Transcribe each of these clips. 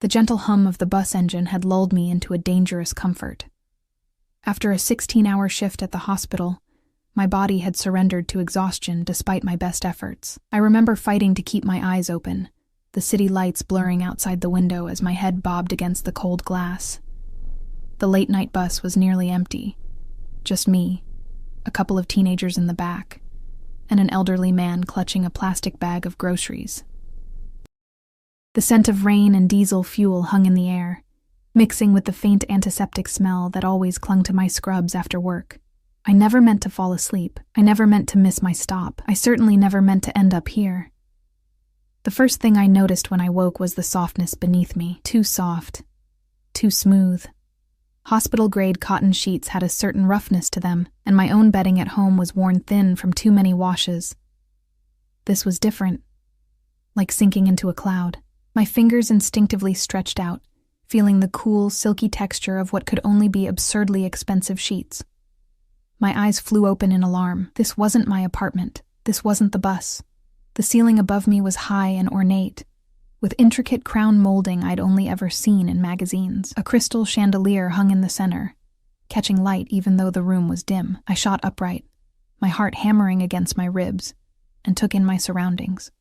The gentle hum of the bus engine had lulled me into a dangerous comfort. After a 16-hour shift at the hospital, my body had surrendered to exhaustion despite my best efforts. I remember fighting to keep my eyes open, the city lights blurring outside the window as my head bobbed against the cold glass. The late-night bus was nearly empty. Just me, a couple of teenagers in the back, and an elderly man clutching a plastic bag of groceries. The scent of rain and diesel fuel hung in the air, mixing with the faint antiseptic smell that always clung to my scrubs after work. I never meant to fall asleep. I never meant to miss my stop. I certainly never meant to end up here. The first thing I noticed when I woke was the softness beneath me. Too soft. Too smooth. Hospital-grade cotton sheets had a certain roughness to them, and my own bedding at home was worn thin from too many washes. This was different, like sinking into a cloud. My fingers instinctively stretched out, feeling the cool, silky texture of what could only be absurdly expensive sheets. My eyes flew open in alarm. This wasn't my apartment. This wasn't the bus. The ceiling above me was high and ornate, with intricate crown molding I'd only ever seen in magazines. A crystal chandelier hung in the center, catching light even though the room was dim. I shot upright, my heart hammering against my ribs, and took in my surroundings.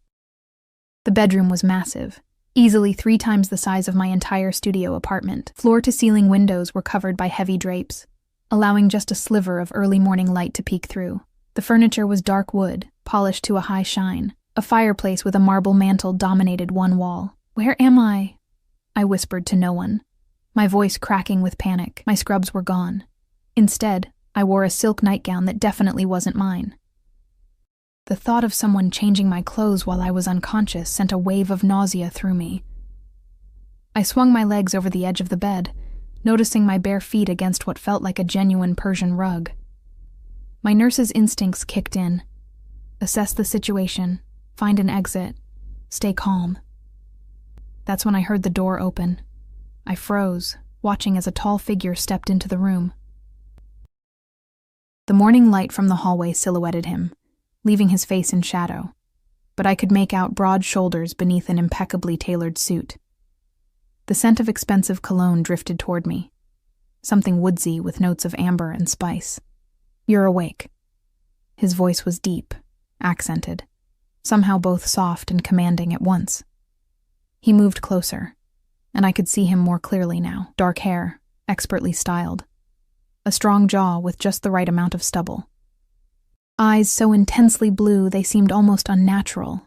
The bedroom was massive, easily 3 times the size of my entire studio apartment. Floor-to-ceiling windows were covered by heavy drapes, allowing just a sliver of early morning light to peek through. The furniture was dark wood, polished to a high shine. A fireplace with a marble mantel dominated one wall. "Where am I?" I whispered to no one, my voice cracking with panic. My scrubs were gone. Instead, I wore a silk nightgown that definitely wasn't mine. The thought of someone changing my clothes while I was unconscious sent a wave of nausea through me. I swung my legs over the edge of the bed, noticing my bare feet against what felt like a genuine Persian rug. My nurse's instincts kicked in. Assess the situation, find an exit, stay calm. That's when I heard the door open. I froze, watching as a tall figure stepped into the room. The morning light from the hallway silhouetted him, leaving his face in shadow, but I could make out broad shoulders beneath an impeccably tailored suit. The scent of expensive cologne drifted toward me, something woodsy with notes of amber and spice. "You're awake." His voice was deep, accented, somehow both soft and commanding at once. He moved closer, and I could see him more clearly now. Dark hair, expertly styled. A strong jaw with just the right amount of stubble. Eyes so intensely blue they seemed almost unnatural.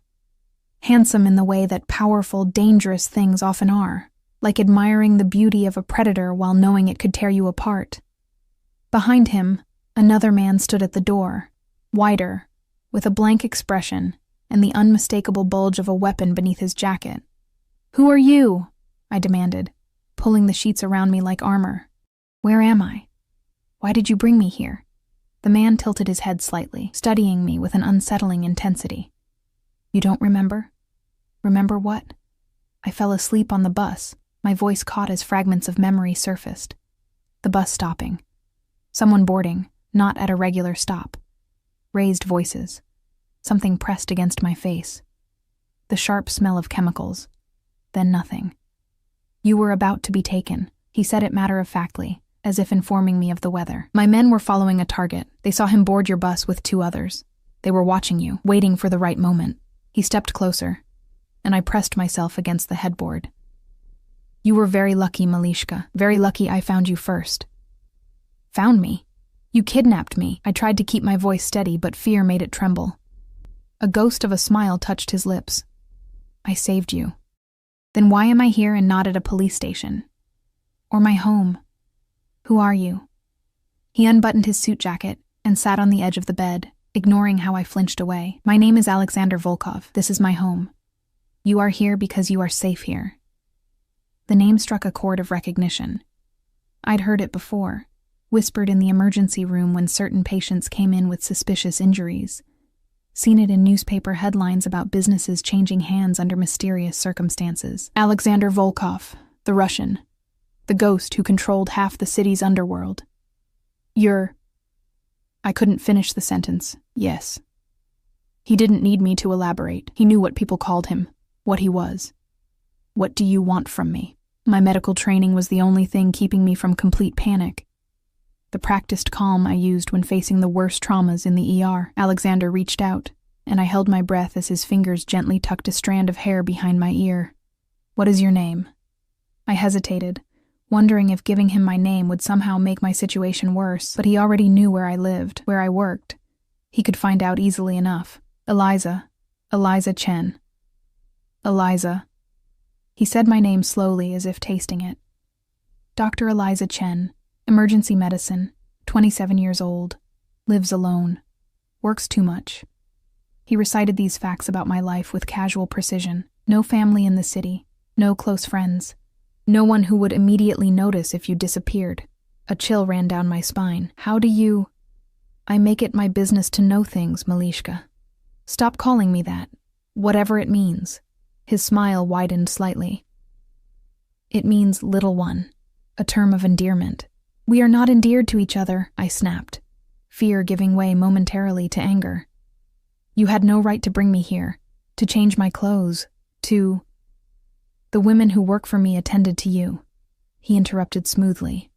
Handsome in the way that powerful, dangerous things often are, like admiring the beauty of a predator while knowing it could tear you apart. Behind him, another man stood at the door, wider, with a blank expression and the unmistakable bulge of a weapon beneath his jacket. "Who are you?" I demanded, pulling the sheets around me like armor. "Where am I? Why did you bring me here?" The man tilted his head slightly, studying me with an unsettling intensity. "You don't remember?" "Remember what?" I fell asleep on the bus, my voice caught as fragments of memory surfaced. The bus stopping. Someone boarding, not at a regular stop. Raised voices. Something pressed against my face. The sharp smell of chemicals. Then nothing. "You were about to be taken," he said it matter-of-factly, as if informing me of the weather. "My men were following a target. They saw him board your bus with 2 others. They were watching you, waiting for the right moment." He stepped closer, and I pressed myself against the headboard. "You were very lucky, Malishka. Very lucky I found you first." "Found me? You kidnapped me." I tried to keep my voice steady, but fear made it tremble. A ghost of a smile touched his lips. "I saved you. Then why am I here and not at a police station? Or my home? Who are you?" He unbuttoned his suit jacket and sat on the edge of the bed, ignoring how I flinched away. "My name is Alexander Volkov. This is my home. You are here because you are safe here." The name struck a chord of recognition. I'd heard it before, whispered in the emergency room when certain patients came in with suspicious injuries. Seen it in newspaper headlines about businesses changing hands under mysterious circumstances. Alexander Volkov, the Russian. The ghost who controlled half the city's underworld. "You're..." I couldn't finish the sentence. "Yes." He didn't need me to elaborate. He knew what people called him, what he was. "What do you want from me?" My medical training was the only thing keeping me from complete panic. The practiced calm I used when facing the worst traumas in the ER. Alexander reached out, and I held my breath as his fingers gently tucked a strand of hair behind my ear. "What is your name?" I hesitated, wondering if giving him my name would somehow make my situation worse, but he already knew where I lived, where I worked. He could find out easily enough. Eliza Chen. Eliza. He said my name slowly as if tasting it. Dr. Eliza Chen, emergency medicine, 27 years old, lives alone, works too much. He recited these facts about my life with casual precision. No family in the city, no close friends, no one who would immediately notice if you disappeared. A chill ran down my spine. How do you... I make it my business to know things, Malishka. Stop calling me that, whatever it means. His smile widened slightly. It means little one, a term of endearment. We are not endeared to each other, I snapped, fear giving way momentarily to anger. You had no right to bring me here, to change my clothes, to... The women who work for me attended to you. He interrupted smoothly.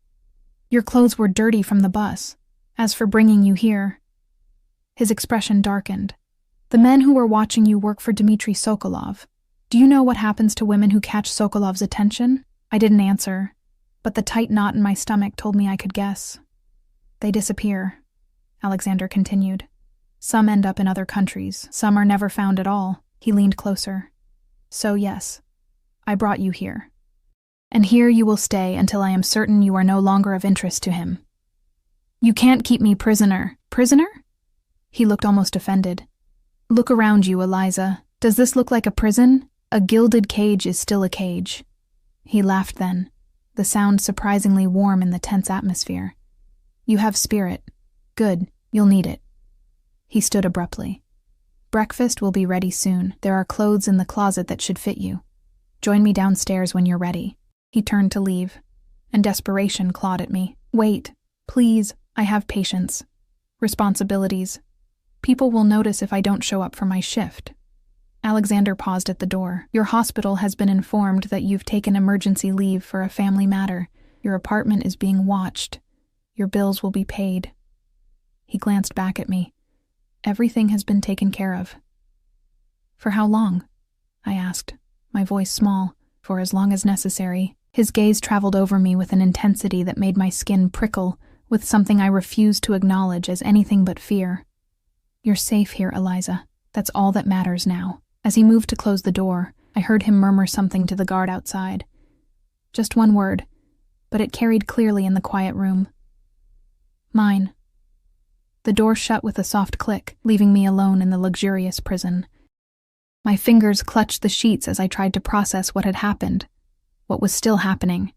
Your clothes were dirty from the bus. As for bringing you here... His expression darkened. The men who were watching you work for Dmitry Sokolov. Do you know what happens to women who catch Sokolov's attention? I didn't answer, but the tight knot in my stomach told me I could guess. They disappear, Alexander continued. Some end up in other countries, some are never found at all. He leaned closer. So yes, I brought you here. And here you will stay until I am certain you are no longer of interest to him. You can't keep me prisoner. Prisoner? He looked almost offended. Look around you, Eliza. Does this look like a prison? A gilded cage is still a cage. He laughed then, the sound surprisingly warm in the tense atmosphere. You have spirit. Good, you'll need it. He stood abruptly. Breakfast will be ready soon. There are clothes in the closet that should fit you. Join me downstairs when you're ready. He turned to leave, and desperation clawed at me. Wait, please, I have patience. Responsibilities. People will notice if I don't show up for my shift. Alexander paused at the door. Your hospital has been informed that you've taken emergency leave for a family matter. Your apartment is being watched. Your bills will be paid. He glanced back at me. Everything has been taken care of. For how long? I asked, my voice small. For as long as necessary. His gaze traveled over me with an intensity that made my skin prickle, with something I refused to acknowledge as anything but fear. You're safe here, Eliza. That's all that matters now. As he moved to close the door, I heard him murmur something to the guard outside. Just one word, but it carried clearly in the quiet room. Mine. The door shut with a soft click, leaving me alone in the luxurious prison. My fingers clutched the sheets as I tried to process what had happened, what was still happening.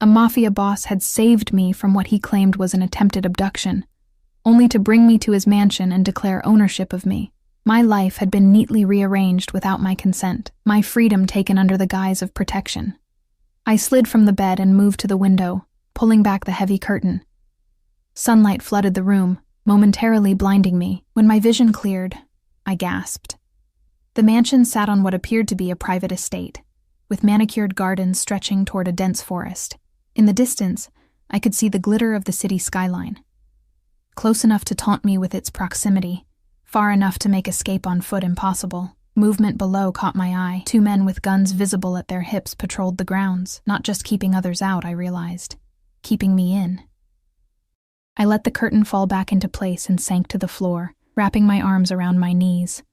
A Mafia boss had saved me from what he claimed was an attempted abduction, only to bring me to his mansion and declare ownership of me. My life had been neatly rearranged without my consent, my freedom taken under the guise of protection. I slid from the bed and moved to the window, pulling back the heavy curtain. Sunlight flooded the room, momentarily blinding me. When my vision cleared, I gasped. The mansion sat on what appeared to be a private estate, with manicured gardens stretching toward a dense forest. In the distance, I could see the glitter of the city skyline. Close enough to taunt me with its proximity, far enough to make escape on foot impossible. Movement below caught my eye. 2 men with guns visible at their hips patrolled the grounds, not just keeping others out, I realized, keeping me in. I let the curtain fall back into place and sank to the floor, wrapping my arms around my knees.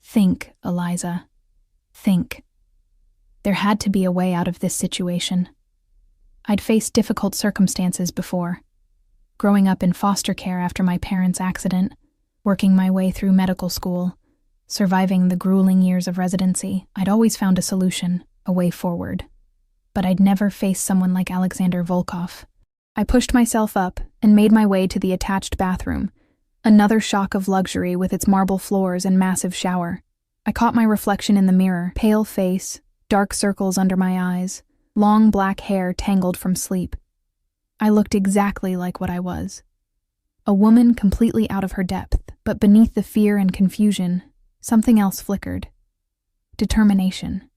Think, Eliza. Think. There had to be a way out of this situation. I'd faced difficult circumstances before. Growing up in foster care after my parents' accident, working my way through medical school, surviving the grueling years of residency, I'd always found a solution, a way forward. But I'd never faced someone like Alexander Volkov. I pushed myself up and made my way to the attached bathroom, another shock of luxury with its marble floors and massive shower. I caught my reflection in the mirror, pale face, dark circles under my eyes, long black hair tangled from sleep. I looked exactly like what I was. A woman completely out of her depth, but beneath the fear and confusion, something else flickered. Determination.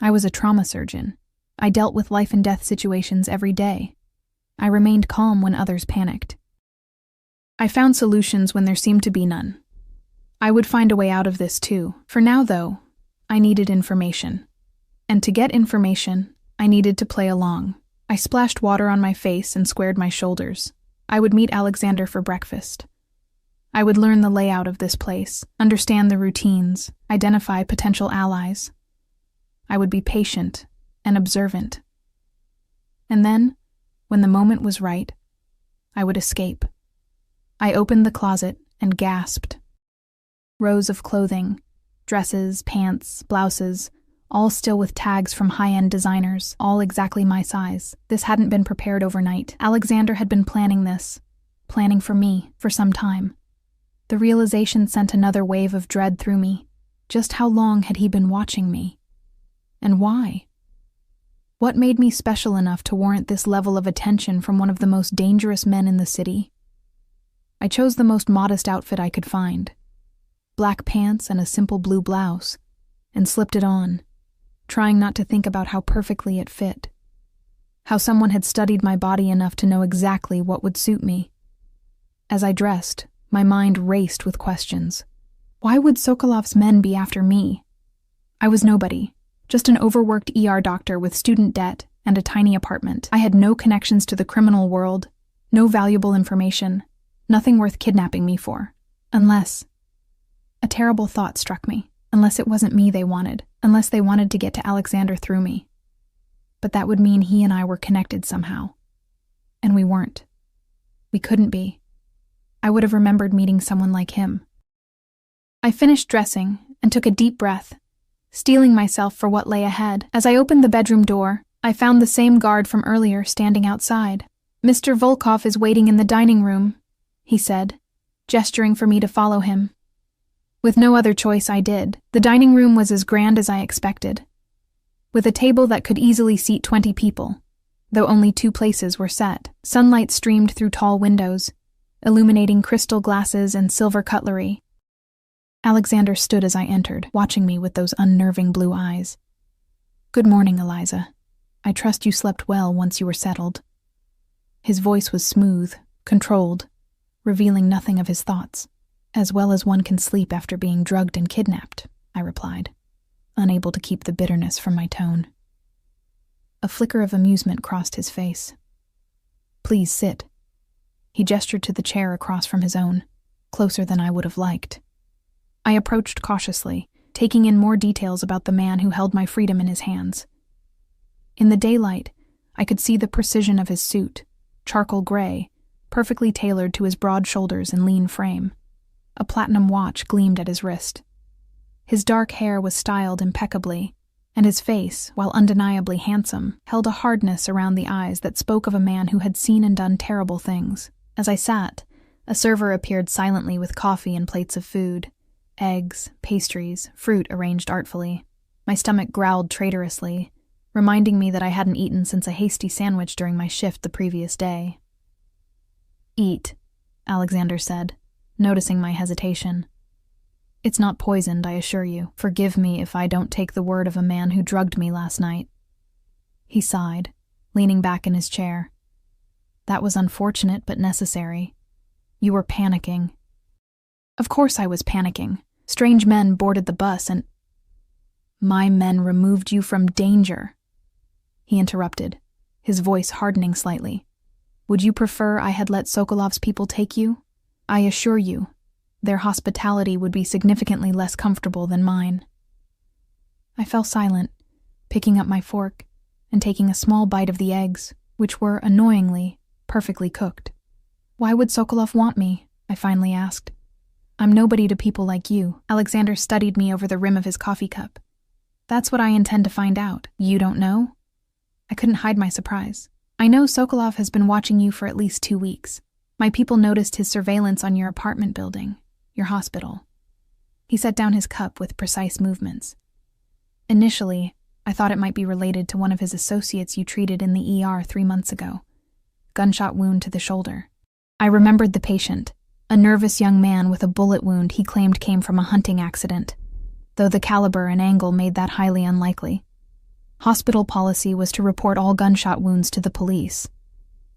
I was a trauma surgeon, I dealt with life and death situations every day. I remained calm when others panicked. I found solutions when there seemed to be none. I would find a way out of this too. For now, though, I needed information. And to get information, I needed to play along. I splashed water on my face and squared my shoulders. I would meet Alexander for breakfast. I would learn the layout of this place, understand the routines, identify potential allies. I would be patient and observant. And then, when the moment was right, I would escape. I opened the closet and gasped. Rows of clothing, dresses, pants, blouses, all still with tags from high-end designers, all exactly my size. This hadn't been prepared overnight. Alexander had been planning this, planning for me, for some time. The realization sent another wave of dread through me. Just how long had he been watching me? And why? What made me special enough to warrant this level of attention from one of the most dangerous men in the city? I chose the most modest outfit I could find. Black pants and a simple blue blouse, and slipped it on, trying not to think about how perfectly it fit. How someone had studied my body enough to know exactly what would suit me. As I dressed, my mind raced with questions. Why would Sokolov's men be after me? I was nobody, just an overworked ER doctor with student debt and a tiny apartment. I had no connections to the criminal world, no valuable information, nothing worth kidnapping me for. Unless... A terrible thought struck me. Unless it wasn't me they wanted, unless they wanted to get to Alexander through me. But that would mean he and I were connected somehow. And we weren't. We couldn't be. I would have remembered meeting someone like him. I finished dressing and took a deep breath, steeling myself for what lay ahead. As I opened the bedroom door, I found the same guard from earlier standing outside. "Mr. Volkov is waiting in the dining room," he said, gesturing for me to follow him. With no other choice, I did. The dining room was as grand as I expected, with a table that could easily seat 20 people, though only 2 places were set. Sunlight streamed through tall windows, illuminating crystal glasses and silver cutlery. Alexander stood as I entered, watching me with those unnerving blue eyes. "Good morning, Eliza. I trust you slept well once you were settled." His voice was smooth, controlled, revealing nothing of his thoughts. "As well as one can sleep after being drugged and kidnapped," I replied, unable to keep the bitterness from my tone. A flicker of amusement crossed his face. "Please sit." He gestured to the chair across from his own, closer than I would have liked. I approached cautiously, taking in more details about the man who held my freedom in his hands. In the daylight, I could see the precision of his suit, charcoal gray, perfectly tailored to his broad shoulders and lean frame. A platinum watch gleamed at his wrist. His dark hair was styled impeccably, and his face, while undeniably handsome, held a hardness around the eyes that spoke of a man who had seen and done terrible things. As I sat, a server appeared silently with coffee and plates of food, eggs, pastries, fruit arranged artfully. My stomach growled traitorously, reminding me that I hadn't eaten since a hasty sandwich during my shift the previous day. "Eat," Alexander said, noticing my hesitation. "It's not poisoned, I assure you. Forgive me if I don't take the word of a man who drugged me last night." He sighed, leaning back in his chair. "That was unfortunate but necessary. You were panicking." Of course I was panicking. Strange men boarded the bus and... "My men removed you from danger," he interrupted, his voice hardening slightly. "Would you prefer I had let Sokolov's people take you? I assure you, their hospitality would be significantly less comfortable than mine." I fell silent, picking up my fork and taking a small bite of the eggs, which were, annoyingly, perfectly cooked. "Why would Sokolov want me?" I finally asked. "I'm nobody to people like you." Alexander studied me over the rim of his coffee cup. "That's what I intend to find out. You don't know?" I couldn't hide my surprise. "I know Sokolov has been watching you for at least 2 weeks. My people noticed his surveillance on your apartment building, your hospital." He set down his cup with precise movements. "Initially, I thought it might be related to one of his associates you treated in the ER 3 months ago. Gunshot wound to the shoulder. I remembered the patient, a nervous young man with a bullet wound he claimed came from a hunting accident, though the caliber and angle made that highly unlikely. Hospital policy was to report all gunshot wounds to the police.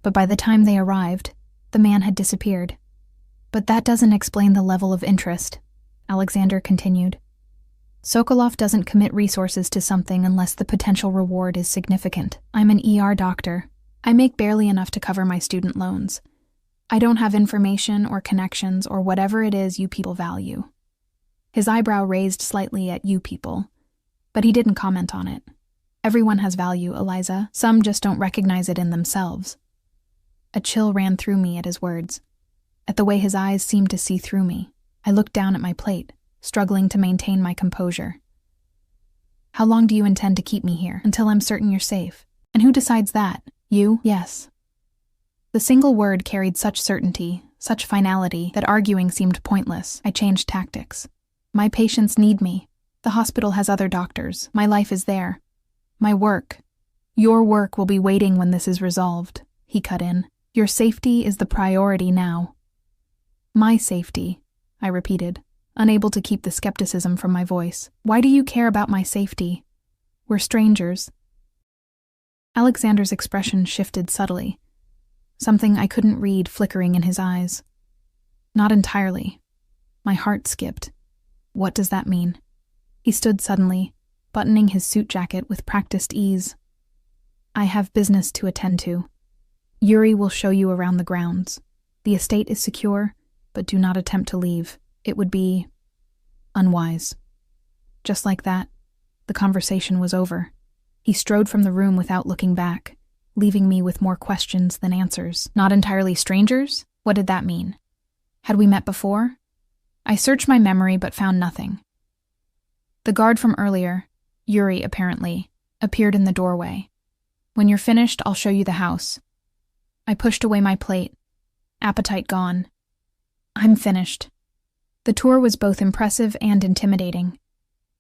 But by the time they arrived, the man had disappeared. But that doesn't explain the level of interest, Alexander continued. Sokolov doesn't commit resources to something unless the potential reward is significant. I'm an ER doctor. I make barely enough to cover my student loans. I don't have information or connections or whatever it is you people value. His eyebrow raised slightly at you people, but he didn't comment on it. Everyone has value, Eliza. Some just don't recognize it in themselves. A chill ran through me at his words, at the way his eyes seemed to see through me. I looked down at my plate, struggling to maintain my composure. How long do you intend to keep me here? Until I'm certain you're safe. And who decides that? You? Yes. The single word carried such certainty, such finality, that arguing seemed pointless. I changed tactics. My patients need me. The hospital has other doctors. My life is there. My work. Your work will be waiting when this is resolved, he cut in. Your safety is the priority now. My safety, I repeated, unable to keep the skepticism from my voice. Why do you care about my safety? We're strangers. Alexander's expression shifted subtly, something I couldn't read flickering in his eyes. Not entirely. My heart skipped. What does that mean? He stood suddenly, buttoning his suit jacket with practiced ease. I have business to attend to. Yuri will show you around the grounds. The estate is secure, but do not attempt to leave. It would be unwise. Just like that, the conversation was over. He strode from the room without looking back, leaving me with more questions than answers. Not entirely strangers? What did that mean? Had we met before? I searched my memory but found nothing. The guard from earlier, Yuri apparently, appeared in the doorway. When you're finished, I'll show you the house. I pushed away my plate, appetite gone. I'm finished. The tour was both impressive and intimidating.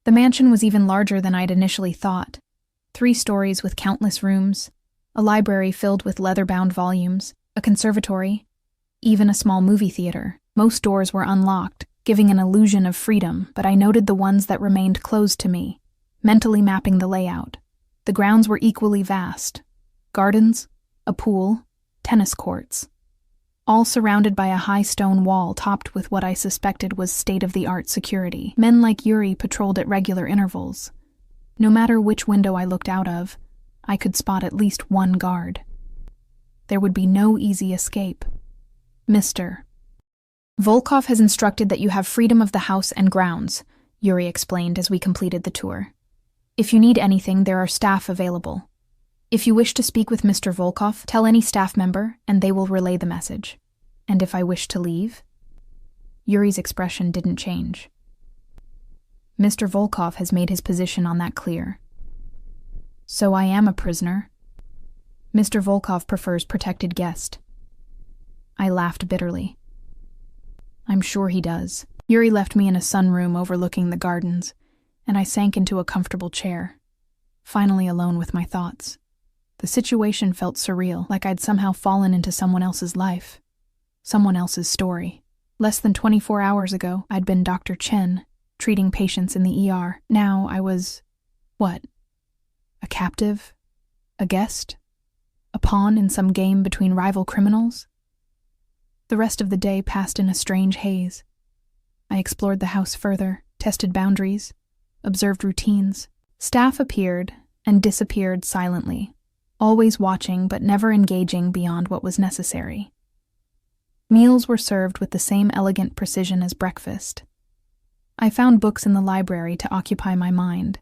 The mansion was even larger than I'd initially thought. 3 stories with countless rooms, a library filled with leather-bound volumes, a conservatory, even a small movie theater. Most doors were unlocked, giving an illusion of freedom, but I noted the ones that remained closed to me, mentally mapping the layout. The grounds were equally vast. Gardens, a pool, tennis courts, all surrounded by a high stone wall topped with what I suspected was state-of-the-art security. Men like Yuri patrolled at regular intervals. No matter which window I looked out of, I could spot at least one guard. There would be no easy escape. Mr. Volkov has instructed that you have freedom of the house and grounds, Yuri explained as we completed the tour. If you need anything, there are staff available. If you wish to speak with Mr. Volkov, tell any staff member, and they will relay the message. And if I wish to leave? Yuri's expression didn't change. Mr. Volkov has made his position on that clear. So I am a prisoner. Mr. Volkov prefers protected guest. I laughed bitterly. I'm sure he does. Yuri left me in a sunroom overlooking the gardens, and I sank into a comfortable chair, finally alone with my thoughts. The situation felt surreal, like I'd somehow fallen into someone else's life, someone else's story. Less than 24 hours ago, I'd been Dr. Chen, treating patients in the ER. Now I was, what? A captive? A guest? A pawn in some game between rival criminals? The rest of the day passed in a strange haze. I explored the house further, tested boundaries, observed routines. Staff appeared and disappeared silently, always watching but never engaging beyond what was necessary. Meals were served with the same elegant precision as breakfast. I found books in the library to occupy my mind,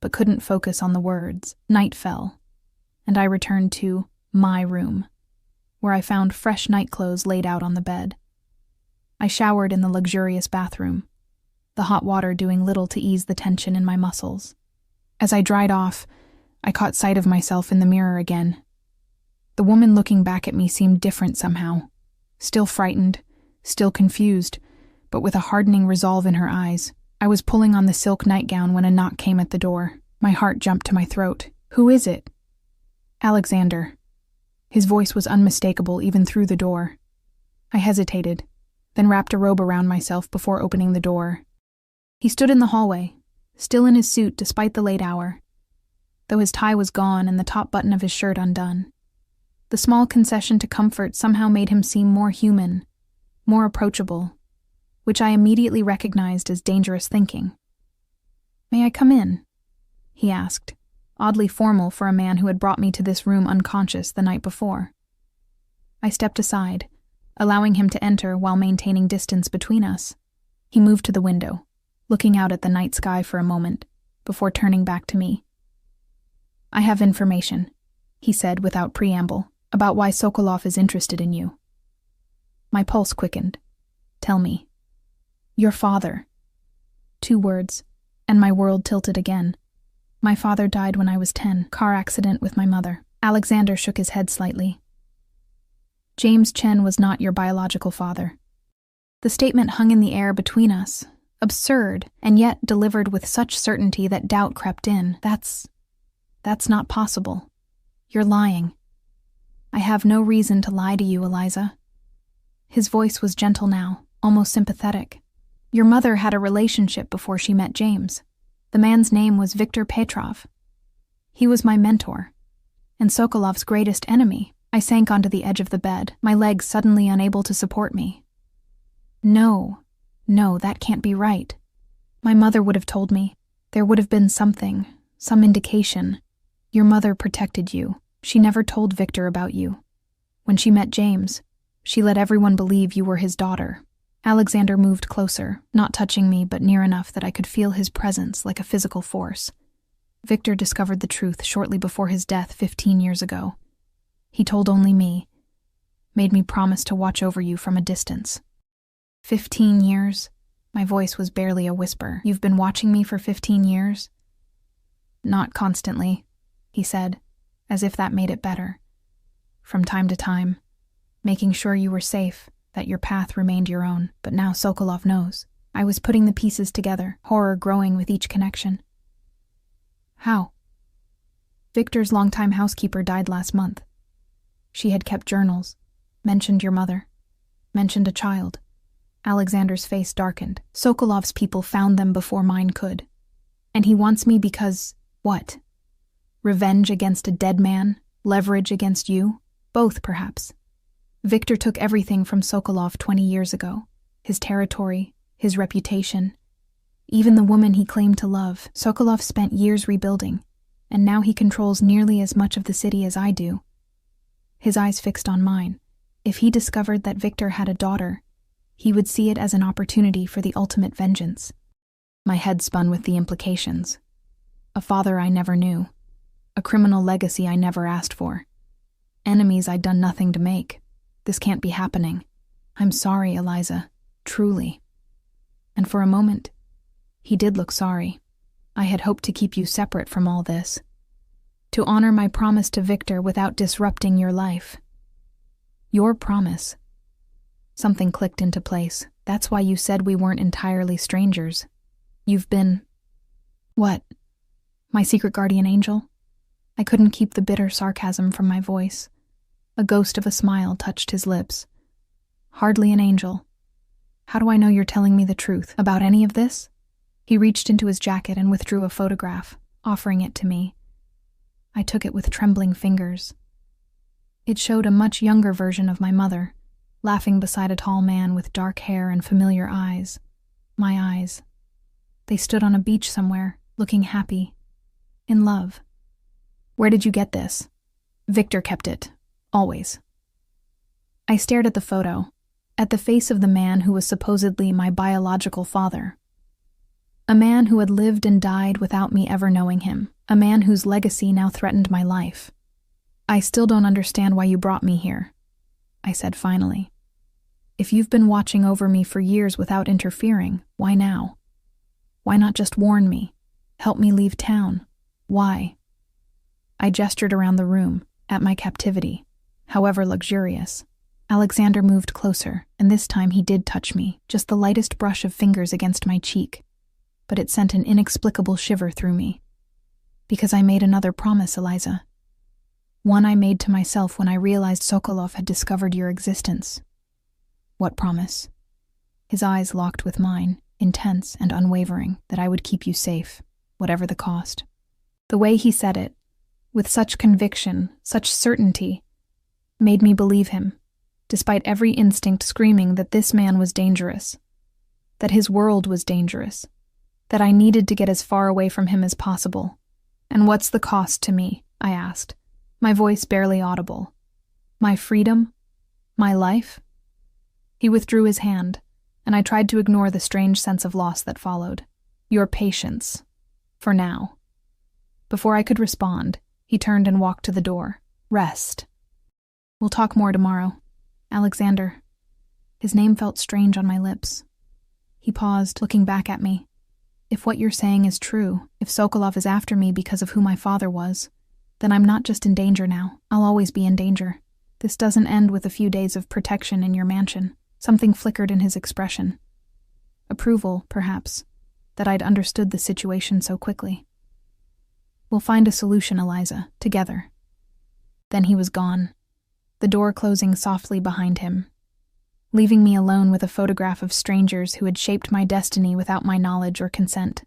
but couldn't focus on the words. Night fell, and I returned to my room, where I found fresh nightclothes laid out on the bed. I showered in the luxurious bathroom, the hot water doing little to ease the tension in my muscles. As I dried off, I caught sight of myself in the mirror again. The woman looking back at me seemed different somehow, still frightened, still confused, but with a hardening resolve in her eyes. I was pulling on the silk nightgown when a knock came at the door. My heart jumped to my throat. Who is it? Alexander. His voice was unmistakable even through the door. I hesitated, then wrapped a robe around myself before opening the door. He stood in the hallway, still in his suit despite the late hour. though his tie was gone and the top button of his shirt undone. The small concession to comfort somehow made him seem more human, more approachable, which I immediately recognized as dangerous thinking. "May I come in?" he asked, oddly formal for a man who had brought me to this room unconscious the night before. I stepped aside, allowing him to enter while maintaining distance between us. He moved to the window, looking out at the night sky for a moment, before turning back to me. "I have information," he said without preamble, "about why Sokolov is interested in you." My pulse quickened. "Tell me." "Your father." 2 words, and my world tilted again. "My father died when I was 10, car accident with my mother." Alexander shook his head slightly. "James Chen was not your biological father." The statement hung in the air between us, absurd, and yet delivered with such certainty that doubt crept in. That's not possible. You're lying." "I have no reason to lie to you, Eliza." His voice was gentle now, almost sympathetic. "Your mother had a relationship before she met James. The man's name was Viktor Petrov. He was my mentor, and Sokolov's greatest enemy." I sank onto the edge of the bed, my legs suddenly unable to support me. No, that can't be right. My mother would have told me. There would have been something, some indication. Your mother protected you. She never told Victor about you. When she met James, she let everyone believe you were his daughter. Alexander moved closer, not touching me but near enough that I could feel his presence like a physical force. Victor discovered the truth shortly before his death 15 years ago. He told only me, made me promise to watch over you from a distance. 15 years? My voice was barely a whisper. "You've been watching me for 15 years? "Not constantly," he said, as if that made it better. "From time to time, making sure you were safe, that your path remained your own. But now Sokolov knows." I was putting the pieces together, horror growing with each connection. "How?" "Victor's longtime housekeeper died last month. She had kept journals, mentioned your mother, mentioned a child." Alexander's face darkened. "Sokolov's people found them before mine could. And he wants me because, what? Revenge against a dead man? Leverage against you? Both, perhaps. Victor took everything from Sokolov 20 years ago. His territory, his reputation, even the woman he claimed to love. Sokolov spent years rebuilding, and now he controls nearly as much of the city as I do." His eyes fixed on mine. If he discovered that Victor had a daughter, he would see it as an opportunity for the ultimate vengeance. My head spun with the implications. A father I never knew. A criminal legacy I never asked for. Enemies I'd done nothing to make. This can't be happening. "I'm sorry, Eliza. Truly." And for a moment, he did look sorry. "I had hoped to keep you separate from all this. To honor my promise to Victor without disrupting your life." "Your promise?" Something clicked into place. "That's why you said we weren't entirely strangers. You've been..." "What? My secret guardian angel?" I couldn't keep the bitter sarcasm from my voice. A ghost of a smile touched his lips. "Hardly an angel. How do I know you're telling me the truth about any of this?" He reached into his jacket and withdrew a photograph, offering it to me. I took it with trembling fingers. It showed a much younger version of my mother, laughing beside a tall man with dark hair and familiar eyes. My eyes. They stood on a beach somewhere, looking happy. In love. "Where did you get this?" "Victor kept it. Always." I stared at the photo, at the face of the man who was supposedly my biological father. A man who had lived and died without me ever knowing him. A man whose legacy now threatened my life. "I still don't understand why you brought me here," I said finally. "If you've been watching over me for years without interfering, why now? Why not just warn me? Help me leave town? Why?" I gestured around the room, at my captivity, however luxurious. Alexander moved closer, and this time he did touch me, just the lightest brush of fingers against my cheek. But it sent an inexplicable shiver through me. "Because I made another promise, Eliza. One I made to myself when I realized Sokolov had discovered your existence." "What promise?" His eyes locked with mine, intense and unwavering, "that I would keep you safe, whatever the cost." The way he said it, with such conviction, such certainty, made me believe him, despite every instinct screaming that this man was dangerous, that his world was dangerous, that I needed to get as far away from him as possible. "And what's the cost to me?" I asked, my voice barely audible. "My freedom? My life?" He withdrew his hand, and I tried to ignore the strange sense of loss that followed. "Your patience. For now." Before I could respond, he turned and walked to the door. "Rest. We'll talk more tomorrow. Alexander." His name felt strange on my lips. He paused, looking back at me. "If what you're saying is true, if Sokolov is after me because of who my father was, then I'm not just in danger now. I'll always be in danger. This doesn't end with a few days of protection in your mansion." Something flickered in his expression. Approval, perhaps, that I'd understood the situation so quickly. "We'll find a solution, Eliza, together." Then he was gone, the door closing softly behind him, leaving me alone with a photograph of strangers who had shaped my destiny without my knowledge or consent.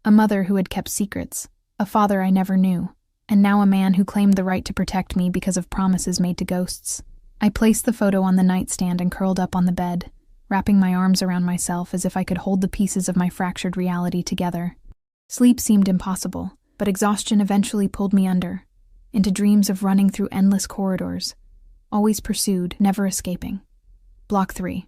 A mother who had kept secrets, a father I never knew, and now a man who claimed the right to protect me because of promises made to ghosts. I placed the photo on the nightstand and curled up on the bed, wrapping my arms around myself as if I could hold the pieces of my fractured reality together. Sleep seemed impossible, but exhaustion eventually pulled me under, into dreams of running through endless corridors, always pursued, never escaping. Block 3.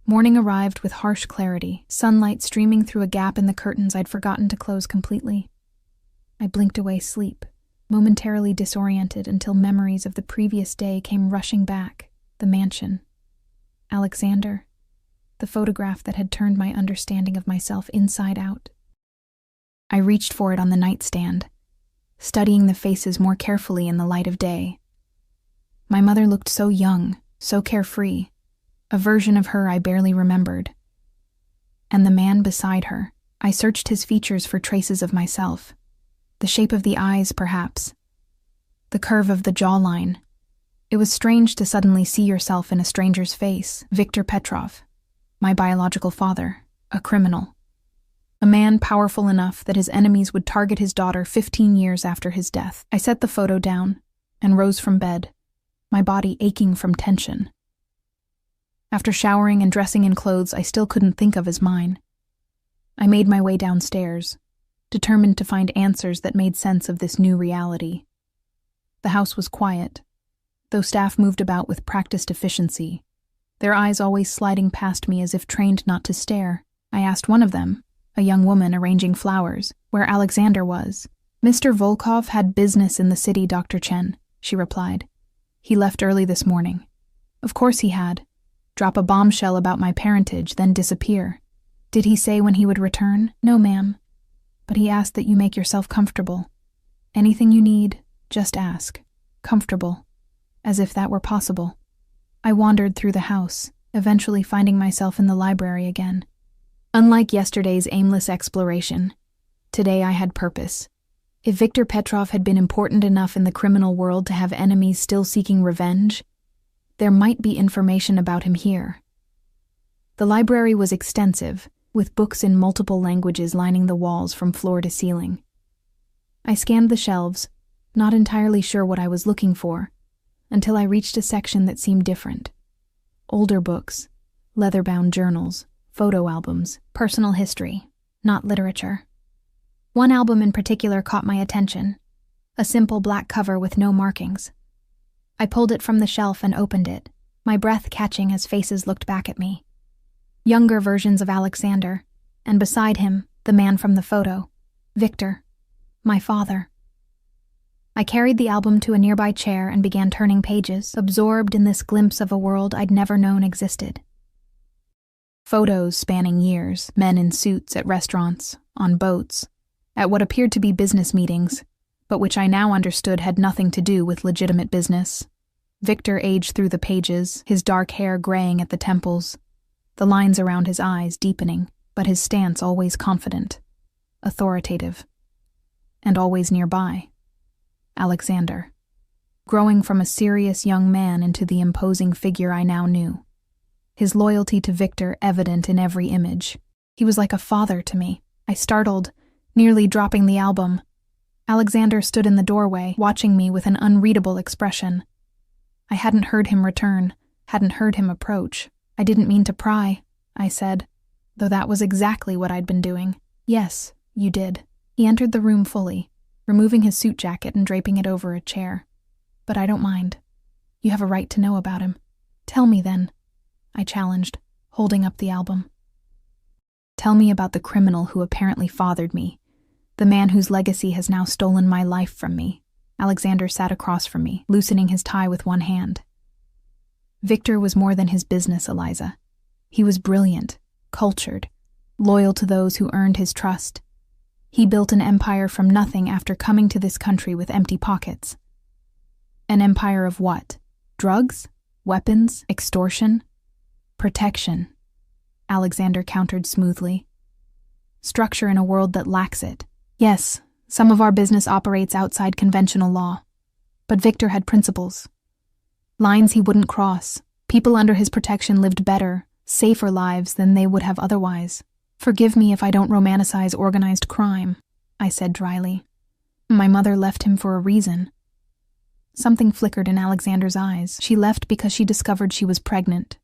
Morning arrived with harsh clarity, sunlight streaming through a gap in the curtains I'd forgotten to close completely. I blinked away sleep, momentarily disoriented until memories of the previous day came rushing back. The mansion. Alexander. The photograph that had turned my understanding of myself inside out. I reached for it on the nightstand, studying the faces more carefully in the light of day. My mother looked so young, so carefree, a version of her I barely remembered. And the man beside her, I searched his features for traces of myself. The shape of the eyes, perhaps. The curve of the jawline. It was strange to suddenly see yourself in a stranger's face. Viktor Petrov, my biological father, a criminal. A man powerful enough that his enemies would target his daughter 15 years after his death. I set the photo down and rose from bed, my body aching from tension. After showering and dressing in clothes I still couldn't think of as mine, I made my way downstairs, determined to find answers that made sense of this new reality. The house was quiet, though staff moved about with practiced efficiency, their eyes always sliding past me as if trained not to stare. I asked one of them, a young woman arranging flowers, where Alexander was. "Mr. Volkov had business in the city, Dr. Chen," she replied. "He left early this morning." Of course he had. Drop a bombshell about my parentage, then disappear. Did he say when he would return? "No, ma'am. But he asked that you make yourself comfortable. Anything you need, just ask. Comfortable. As if that were possible." I wandered through the house, eventually finding myself in the library again. Unlike yesterday's aimless exploration, today I had purpose. If Viktor Petrov had been important enough in the criminal world to have enemies still seeking revenge, there might be information about him here. The library was extensive, with books in multiple languages lining the walls from floor to ceiling. I scanned the shelves, not entirely sure what I was looking for, until I reached a section that seemed different. Older books, leather-bound journals, photo albums, personal history, not literature. One album in particular caught my attention, a simple black cover with no markings. I pulled it from the shelf and opened it, my breath catching as faces looked back at me. Younger versions of Alexander, and beside him, the man from the photo, Viktor, my father. I carried the album to a nearby chair and began turning pages, absorbed in this glimpse of a world I'd never known existed. Photos spanning years, men in suits at restaurants, on boats, at what appeared to be business meetings, but which I now understood had nothing to do with legitimate business. Viktor aged through the pages, his dark hair graying at the temples, the lines around his eyes deepening, but his stance always confident, authoritative, and always nearby. Alexander, growing from a serious young man into the imposing figure I now knew. His loyalty to Viktor evident in every image. He was like a father to me. I startled, nearly dropping the album. Alexander stood in the doorway, watching me with an unreadable expression. I hadn't heard him return, hadn't heard him approach. I didn't mean to pry, I said, though that was exactly what I'd been doing. Yes, you did. He entered the room fully, removing his suit jacket and draping it over a chair. But I don't mind. You have a right to know about him. Tell me then, I challenged, holding up the album. Tell me about the criminal who apparently fathered me, the man whose legacy has now stolen my life from me. Alexander sat across from me, loosening his tie with one hand. Victor was more than his business, Eliza. He was brilliant, cultured, loyal to those who earned his trust. He built an empire from nothing after coming to this country with empty pockets. An empire of what? Drugs? Weapons? Extortion? Protection, Alexander countered smoothly. Structure in a world that lacks it. Yes, some of our business operates outside conventional law. But Victor had principles. Lines he wouldn't cross. People under his protection lived better, safer lives than they would have otherwise. Forgive me if I don't romanticize organized crime, I said dryly. My mother left him for a reason. Something flickered in Alexander's eyes. She left because she discovered she was pregnant.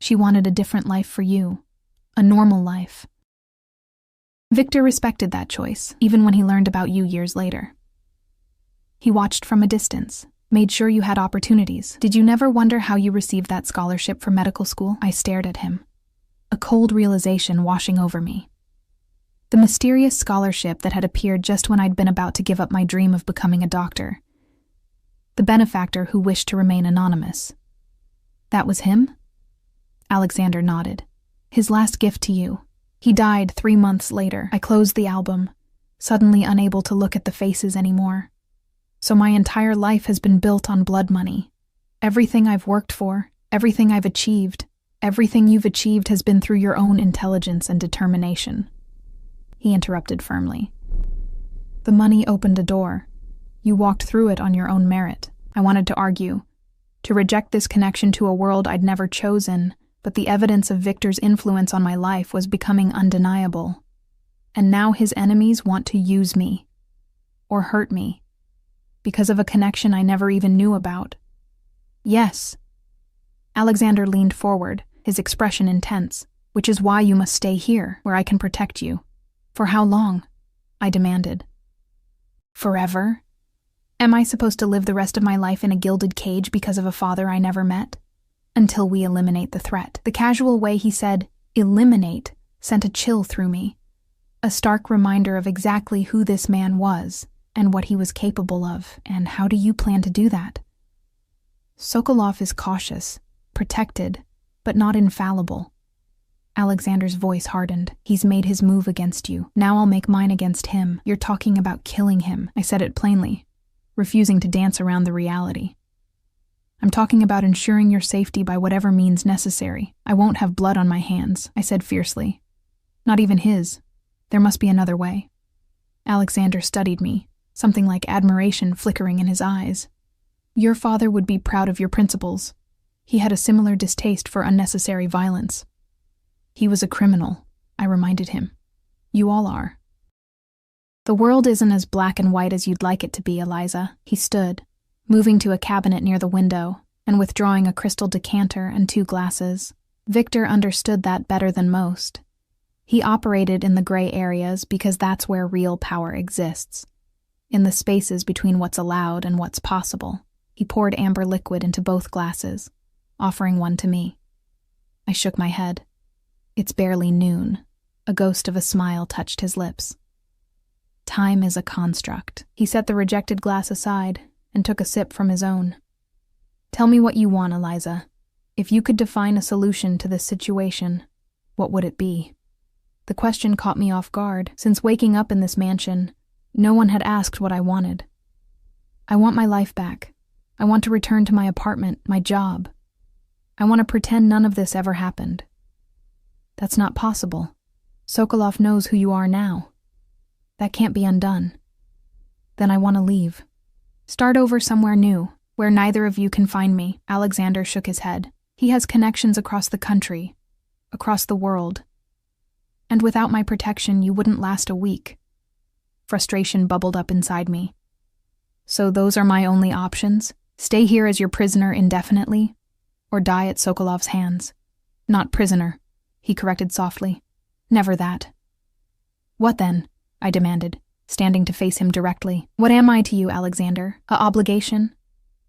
She wanted a different life for you. A normal life. Victor respected that choice, even when he learned about you years later. He watched from a distance, made sure you had opportunities. Did you never wonder how you received that scholarship for medical school? I stared at him, a cold realization washing over me. The mysterious scholarship that had appeared just when I'd been about to give up my dream of becoming a doctor. The benefactor who wished to remain anonymous. That was him? Alexander nodded. His last gift to you. He died 3 months later. I closed the album, suddenly unable to look at the faces anymore. So my entire life has been built on blood money. Everything I've worked for, everything I've achieved, everything you've achieved has been through your own intelligence and determination. He interrupted firmly. The money opened a door. You walked through it on your own merit. I wanted to argue, to reject this connection to a world I'd never chosen, but the evidence of Victor's influence on my life was becoming undeniable. And now his enemies want to use me, or hurt me, because of a connection I never even knew about. Yes. Alexander leaned forward, his expression intense, which is why you must stay here, where I can protect you. For how long? I demanded. Forever? Am I supposed to live the rest of my life in a gilded cage because of a father I never met? Until we eliminate the threat. The casual way he said, eliminate, sent a chill through me. A stark reminder of exactly who this man was, and what he was capable of, and how do you plan to do that? Sokolov is cautious, protected, but not infallible. Alexander's voice hardened. He's made his move against you. Now I'll make mine against him. You're talking about killing him. I said it plainly, refusing to dance around the reality. I'm talking about ensuring your safety by whatever means necessary. I won't have blood on my hands, I said fiercely. Not even his. There must be another way. Alexander studied me, something like admiration flickering in his eyes. Your father would be proud of your principles. He had a similar distaste for unnecessary violence. He was a criminal, I reminded him. You all are. The world isn't as black and white as you'd like it to be, Eliza. He stood, moving to a cabinet near the window and withdrawing a crystal decanter and 2 glasses. Victor understood that better than most. He operated in the gray areas because that's where real power exists, in the spaces between what's allowed and what's possible. He poured amber liquid into both glasses, offering one to me. I shook my head. It's barely noon. A ghost of a smile touched his lips. Time is a construct. He set the rejected glass aside and took a sip from his own. Tell me what you want, Eliza. If you could define a solution to this situation, what would it be? The question caught me off guard. Since waking up in this mansion, no one had asked what I wanted. I want my life back. I want to return to my apartment, my job. I want to pretend none of this ever happened. That's not possible. Sokolov knows who you are now. That can't be undone. Then I want to leave. Start over somewhere new, where neither of you can find me. Alexander shook his head. He has connections across the country, across the world. And without my protection, you wouldn't last a week. Frustration bubbled up inside me. So those are my only options? Stay here as your prisoner indefinitely? Or die at Sokolov's hands? Not prisoner, he corrected softly. Never that. What then? I demanded, standing to face him directly. What am I to you, Alexander? A obligation?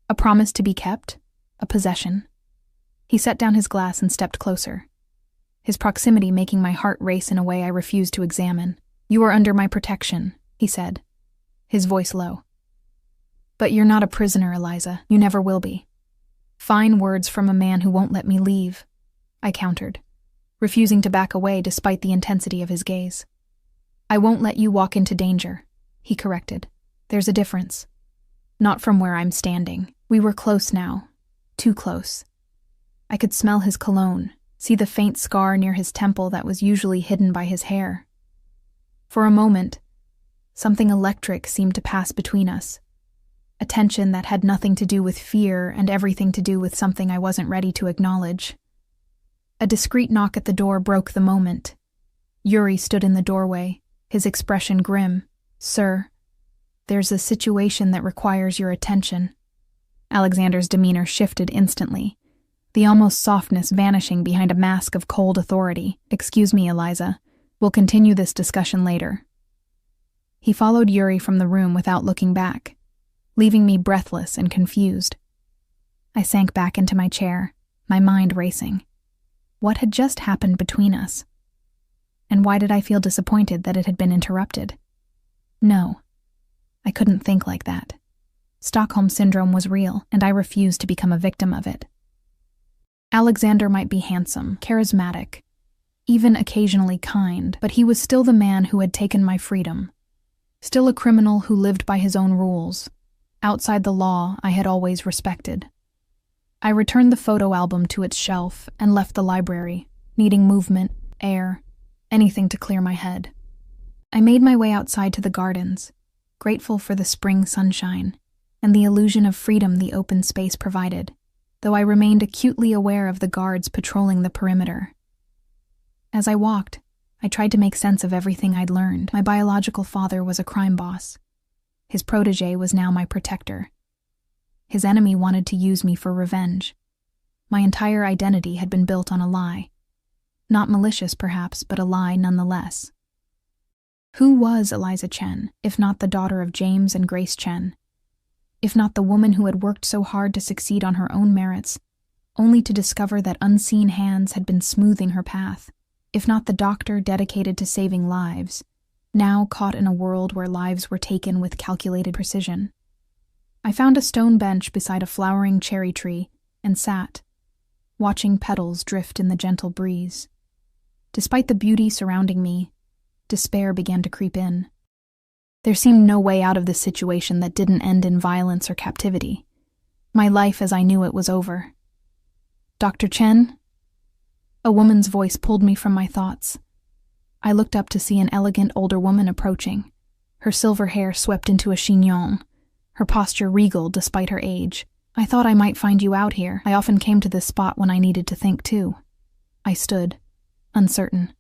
A promise to be kept? A possession? He set down his glass and stepped closer, his proximity making my heart race in a way I refused to examine. You are under my protection, he said, his voice low. But you're not a prisoner, Eliza. You never will be. Fine words from a man who won't let me leave, I countered, refusing to back away despite the intensity of his gaze. I won't let you walk into danger, he corrected. There's a difference. Not from where I'm standing. We were close now. Too close. I could smell his cologne, see the faint scar near his temple that was usually hidden by his hair. For a moment, something electric seemed to pass between us. A tension that had nothing to do with fear and everything to do with something I wasn't ready to acknowledge. A discreet knock at the door broke the moment. Yuri stood in the doorway, his expression grim. Sir, there's a situation that requires your attention. Alexander's demeanor shifted instantly, the almost softness vanishing behind a mask of cold authority. Excuse me, Eliza. We'll continue this discussion later. He followed Yuri from the room without looking back, leaving me breathless and confused. I sank back into my chair, my mind racing. What had just happened between us? And why did I feel disappointed that it had been interrupted? No, I couldn't think like that. Stockholm Syndrome was real, and I refused to become a victim of it. Alexander might be handsome, charismatic, even occasionally kind, but he was still the man who had taken my freedom. Still a criminal who lived by his own rules. Outside the law I had always respected. I returned the photo album to its shelf and left the library, needing movement, air, anything to clear my head. I made my way outside to the gardens, grateful for the spring sunshine and the illusion of freedom the open space provided, though I remained acutely aware of the guards patrolling the perimeter. As I walked, I tried to make sense of everything I'd learned. My biological father was a crime boss. His protege was now my protector. His enemy wanted to use me for revenge. My entire identity had been built on a lie. Not malicious, perhaps, but a lie nonetheless. Who was Eliza Chen, if not the daughter of James and Grace Chen? If not the woman who had worked so hard to succeed on her own merits, only to discover that unseen hands had been smoothing her path? If not the doctor dedicated to saving lives, now caught in a world where lives were taken with calculated precision? I found a stone bench beside a flowering cherry tree and sat, watching petals drift in the gentle breeze. Despite the beauty surrounding me, despair began to creep in. There seemed no way out of this situation that didn't end in violence or captivity. My life as I knew it was over. Dr. Chen? A woman's voice pulled me from my thoughts. I looked up to see an elegant older woman approaching, her silver hair swept into a chignon, her posture regal despite her age. I thought I might find you out here. I often came to this spot when I needed to think too. I stood, uncertain.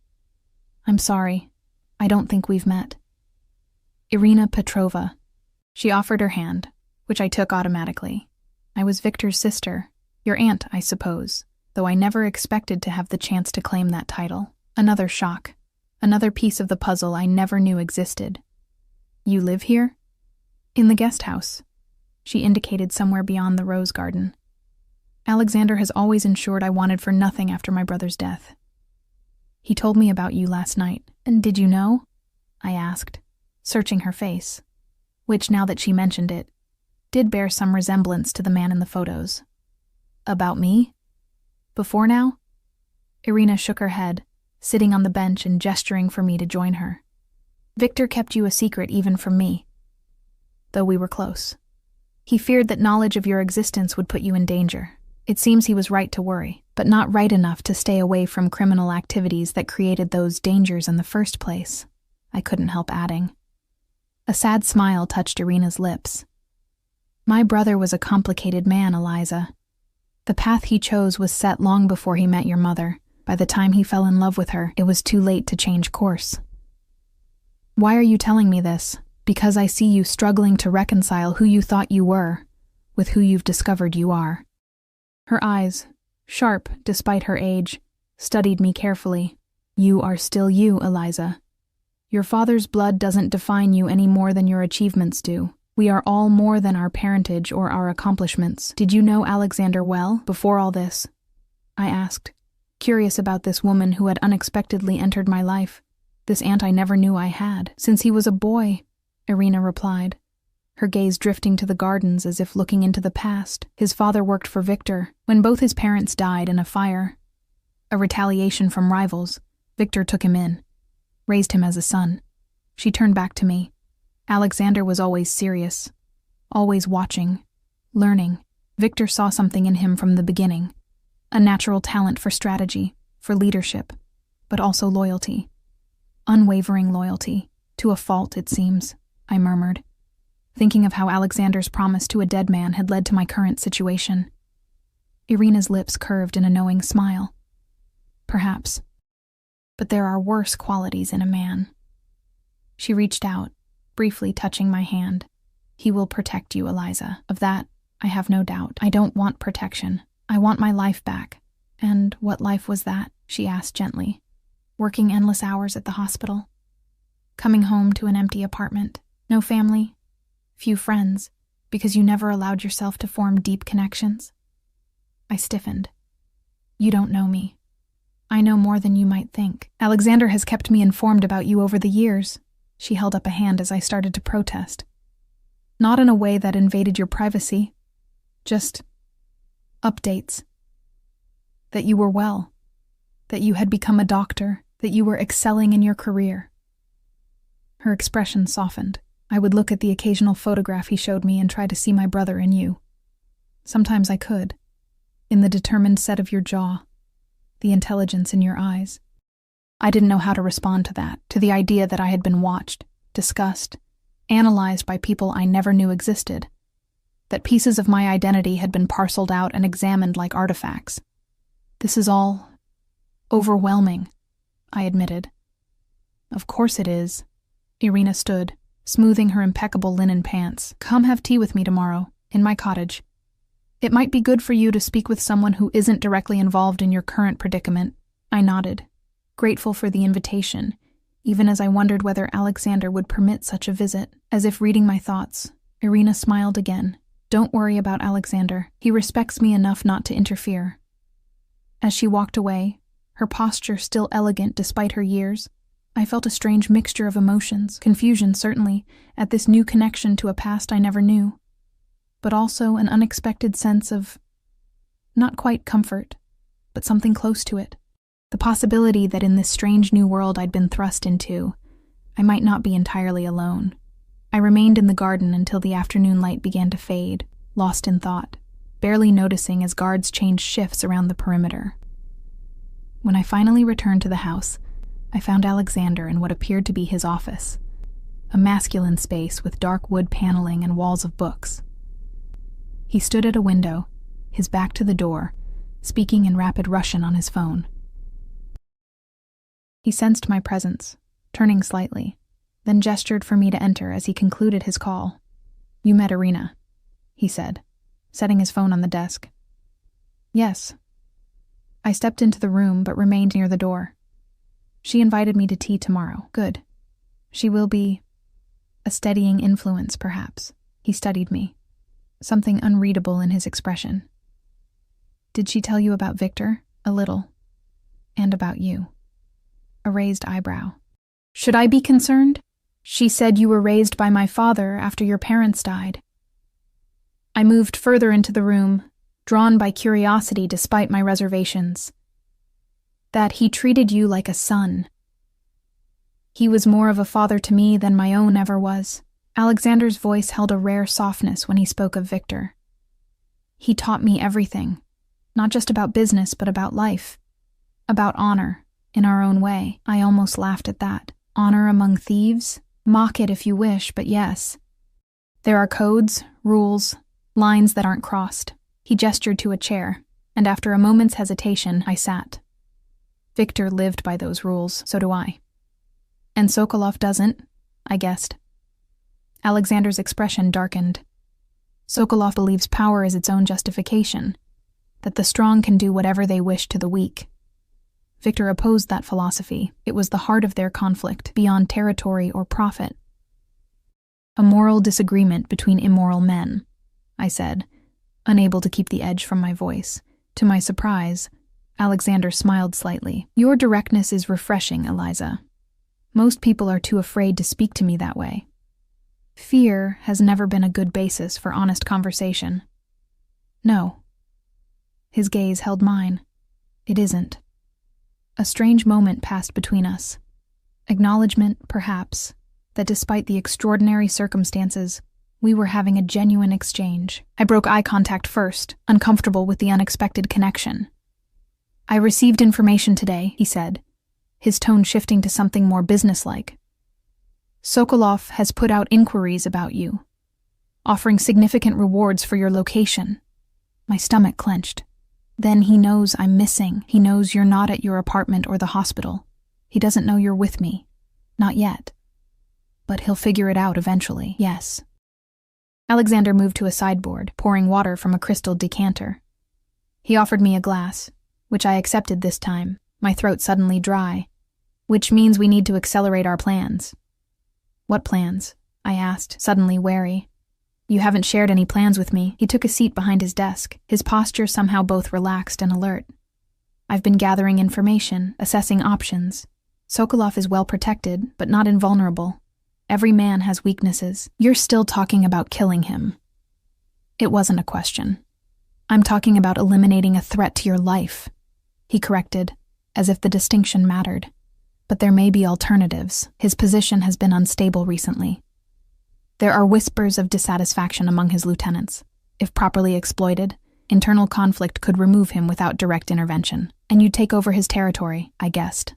I'm sorry. I don't think we've met. Irina Petrova. She offered her hand, which I took automatically. I was Victor's sister, your aunt, I suppose, though I never expected to have the chance to claim that title. Another shock. Another piece of the puzzle I never knew existed. You live here? In the guest house. She indicated somewhere beyond the rose garden. Alexander has always ensured I wanted for nothing after my brother's death. He told me about you last night. And did you know? I asked, searching her face, which, now that she mentioned it, did bear some resemblance to the man in the photos. About me? Before now? Irina shook her head, sitting on the bench and gesturing for me to join her. Victor kept you a secret even from me, though we were close. He feared that knowledge of your existence would put you in danger. It seems he was right to worry, but not right enough to stay away from criminal activities that created those dangers in the first place, I couldn't help adding. A sad smile touched Irina's lips. My brother was a complicated man, Eliza. The path he chose was set long before he met your mother. By the time he fell in love with her, it was too late to change course. Why are you telling me this? Because I see you struggling to reconcile who you thought you were with who you've discovered you are. Her eyes, sharp despite her age, studied me carefully. You are still you, Eliza. Your father's blood doesn't define you any more than your achievements do. We are all more than our parentage or our accomplishments. Did you know Alexander well before all this? I asked, curious about this woman who had unexpectedly entered my life, this aunt I never knew I had. Since he was a boy, Irina replied, her gaze drifting to the gardens as if looking into the past. His father worked for Victor when both his parents died in a fire. A retaliation from rivals, Victor took him in, raised him as a son. She turned back to me. Alexander was always serious, always watching, learning. Victor saw something in him from the beginning, a natural talent for strategy, for leadership, but also loyalty. Unwavering loyalty, to a fault it seems, I murmured, thinking of how Alexander's promise to a dead man had led to my current situation. Irina's lips curved in a knowing smile. Perhaps. But there are worse qualities in a man. She reached out, briefly touching my hand. He will protect you, Eliza. Of that, I have no doubt. I don't want protection. I want my life back. And what life was that? She asked gently. Working endless hours at the hospital. Coming home to an empty apartment. No family. Few friends. Because you never allowed yourself to form deep connections. I stiffened. You don't know me. I know more than you might think. Alexander has kept me informed about you over the years. She held up a hand as I started to protest. Not in a way that invaded your privacy. Just updates. That you were well. That you had become a doctor. That you were excelling in your career. Her expression softened. I would look at the occasional photograph he showed me and try to see my brother in you. Sometimes I could. In the determined set of your jaw. The intelligence in your eyes. I didn't know how to respond to that, to the idea that I had been watched, discussed, analyzed by people I never knew existed, that pieces of my identity had been parceled out and examined like artifacts. This is all overwhelming, I admitted. Of course it is. Irina stood, smoothing her impeccable linen pants. Come have tea with me tomorrow, in my cottage. It might be good for you to speak with someone who isn't directly involved in your current predicament. I nodded, grateful for the invitation, even as I wondered whether Alexander would permit such a visit. As if reading my thoughts, Irina smiled again. Don't worry about Alexander. He respects me enough not to interfere. As she walked away, her posture still elegant despite her years, I felt a strange mixture of emotions, confusion certainly, at this new connection to a past I never knew, but also an unexpected sense of, not quite comfort, but something close to it. The possibility that in this strange new world I'd been thrust into, I might not be entirely alone. I remained in the garden until the afternoon light began to fade, lost in thought, barely noticing as guards changed shifts around the perimeter. When I finally returned to the house, I found Alexander in what appeared to be his office, a masculine space with dark wood paneling and walls of books. He stood at a window, his back to the door, speaking in rapid Russian on his phone. He sensed my presence, turning slightly, then gestured for me to enter as he concluded his call. You met Irina, he said, setting his phone on the desk. Yes. I stepped into the room but remained near the door. She invited me to tea tomorrow. Good. She will be a steadying influence, perhaps. He studied me, something unreadable in his expression. Did she tell you about Victor? A little. And about you. A raised eyebrow. Should I be concerned? She said you were raised by my father after your parents died. I moved further into the room, drawn by curiosity despite my reservations. That he treated you like a son. He was more of a father to me than my own ever was. Alexander's voice held a rare softness when he spoke of Victor. He taught me everything, not just about business but about life, about honor, in our own way. I almost laughed at that. Honor among thieves? Mock it if you wish, but yes. There are codes, rules, lines that aren't crossed. He gestured to a chair, and after a moment's hesitation, I sat. Victor lived by those rules, so do I. And Sokolov doesn't, I guessed. Alexander's expression darkened. Sokolov believes power is its own justification, that the strong can do whatever they wish to the weak. Victor opposed that philosophy. It was the heart of their conflict, beyond territory or profit. A moral disagreement between immoral men, I said, unable to keep the edge from my voice. To my surprise, Alexander smiled slightly. Your directness is refreshing, Eliza. Most people are too afraid to speak to me that way. Fear has never been a good basis for honest conversation. No. His gaze held mine. It isn't. A strange moment passed between us. Acknowledgement, perhaps, that despite the extraordinary circumstances, we were having a genuine exchange. I broke eye contact first, uncomfortable with the unexpected connection. I received information today, he said, his tone shifting to something more businesslike. Sokolov has put out inquiries about you, offering significant rewards for your location. My stomach clenched. Then he knows I'm missing. He knows you're not at your apartment or the hospital. He doesn't know you're with me. Not yet. But he'll figure it out eventually, yes. Alexander moved to a sideboard, pouring water from a crystal decanter. He offered me a glass, which I accepted this time, my throat suddenly dry, which means we need to accelerate our plans. What plans? I asked, suddenly wary. You haven't shared any plans with me. He took a seat behind his desk, his posture somehow both relaxed and alert. I've been gathering information, assessing options. Sokolov is well protected, but not invulnerable. Every man has weaknesses. You're still talking about killing him. It wasn't a question. I'm talking about eliminating a threat to your life, he corrected, as if the distinction mattered. But there may be alternatives. His position has been unstable recently. There are whispers of dissatisfaction among his lieutenants. If properly exploited, internal conflict could remove him without direct intervention. And you'd take over his territory, I guessed.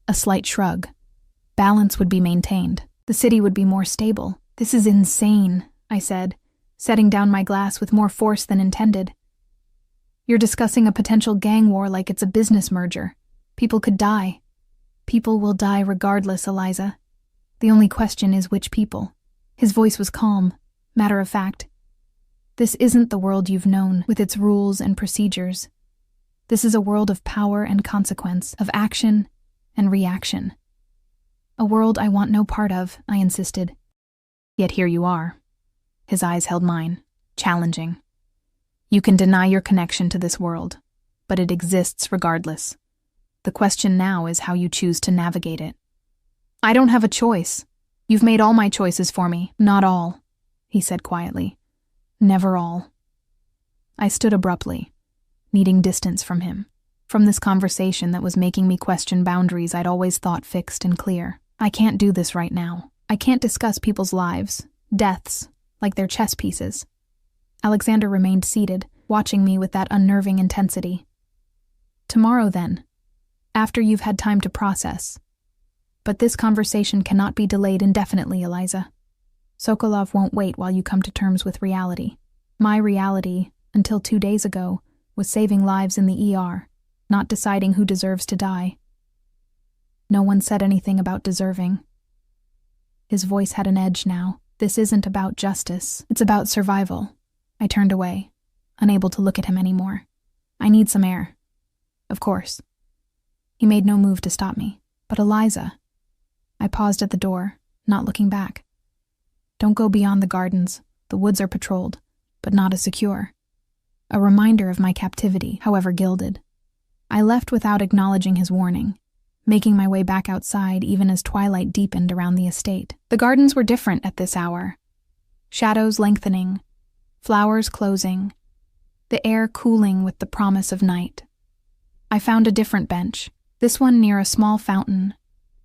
A slight shrug. Balance would be maintained. The city would be more stable. This is insane, I said, setting down my glass with more force than intended. You're discussing a potential gang war like it's a business merger. People could die. People will die regardless, Eliza. The only question is which people. His voice was calm, matter of fact. This isn't the world you've known, with its rules and procedures. This is a world of power and consequence, of action and reaction. A world I want no part of, I insisted. Yet here you are. His eyes held mine, challenging. You can deny your connection to this world, but it exists regardless. The question now is how you choose to navigate it. I don't have a choice. You've made all my choices for me. Not all, he said quietly. Never all. I stood abruptly, needing distance from him, from this conversation that was making me question boundaries I'd always thought fixed and clear. I can't do this right now. I can't discuss people's lives, deaths, like they're chess pieces. Alexander remained seated, watching me with that unnerving intensity. Tomorrow, then, after you've had time to process. But this conversation cannot be delayed indefinitely, Eliza. Sokolov won't wait while you come to terms with reality. My reality, until 2 days ago, was saving lives in the ER, not deciding who deserves to die. No one said anything about deserving. His voice had an edge now. This isn't about justice. It's about survival. I turned away, unable to look at him anymore. I need some air. Of course. He made no move to stop me. But Eliza. I paused at the door, not looking back. Don't go beyond the gardens. The woods are patrolled, but not as secure. A reminder of my captivity, however gilded. I left without acknowledging his warning, making my way back outside even as twilight deepened around the estate. The gardens were different at this hour. Shadows lengthening, flowers closing, the air cooling with the promise of night. I found a different bench, this one near a small fountain,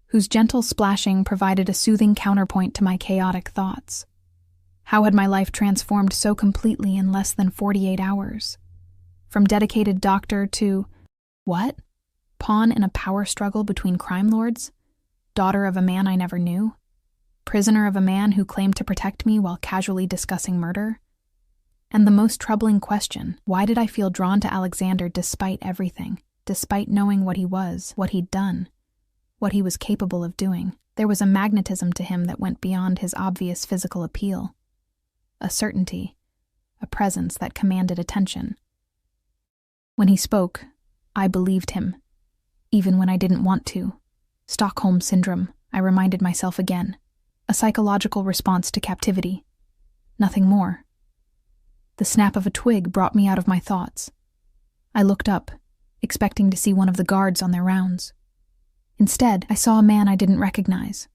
whose gentle splashing provided a soothing counterpoint to my chaotic thoughts. How had my life transformed so completely in less than 48 hours? From dedicated doctor to, what? Pawn in a power struggle between crime lords? Daughter of a man I never knew? Prisoner of a man who claimed to protect me while casually discussing murder? And the most troubling question, why did I feel drawn to Alexander despite everything, despite knowing what he was, what he'd done, what he was capable of doing? There was a magnetism to him that went beyond his obvious physical appeal. A certainty, a presence that commanded attention. When he spoke, I believed him, even when I didn't want to. Stockholm Syndrome, I reminded myself again. A psychological response to captivity. Nothing more. The snap of a twig brought me out of my thoughts. I looked up, expecting to see one of the guards on their rounds. Instead, I saw a man I didn't recognize.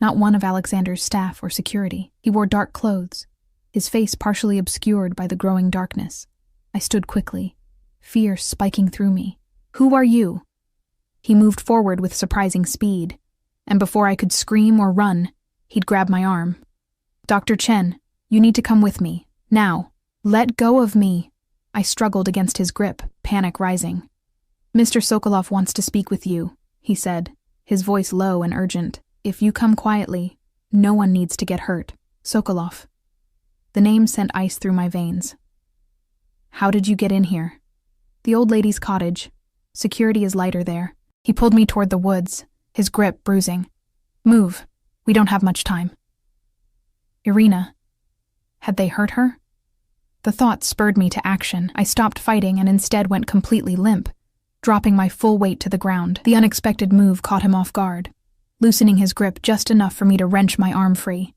Not one of Alexander's staff or security. He wore dark clothes, his face partially obscured by the growing darkness. I stood quickly, fear spiking through me. "Who are you?" He moved forward with surprising speed, and before I could scream or run, he'd grab my arm. "Dr. Chen, you need to come with me, now. Let go of me." I struggled against his grip, panic rising. "Mr. Sokolov wants to speak with you," he said, his voice low and urgent. "If you come quietly, no one needs to get hurt. Sokolov." The name sent ice through my veins. "How did you get in here?" "The old lady's cottage. Security is lighter there." He pulled me toward the woods, his grip bruising. "Move. We don't have much time." Irina. Had they hurt her? The thought spurred me to action. I stopped fighting and instead went completely limp, dropping my full weight to the ground. The unexpected move caught him off guard, loosening his grip just enough for me to wrench my arm free.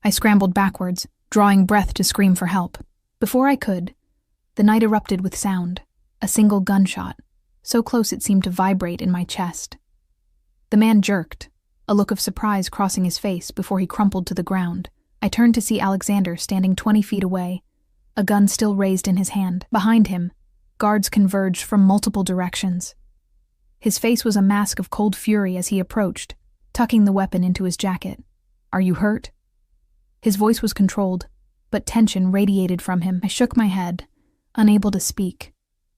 I scrambled backwards, drawing breath to scream for help. Before I could, the night erupted with sound, a single gunshot, so close it seemed to vibrate in my chest. The man jerked, a look of surprise crossing his face before he crumpled to the ground. I turned to see Alexander standing 20 feet away, a gun still raised in his hand. Behind him, guards converged from multiple directions. His face was a mask of cold fury as he approached, tucking the weapon into his jacket. "Are you hurt?" His voice was controlled, but tension radiated from him. I shook my head, unable to speak,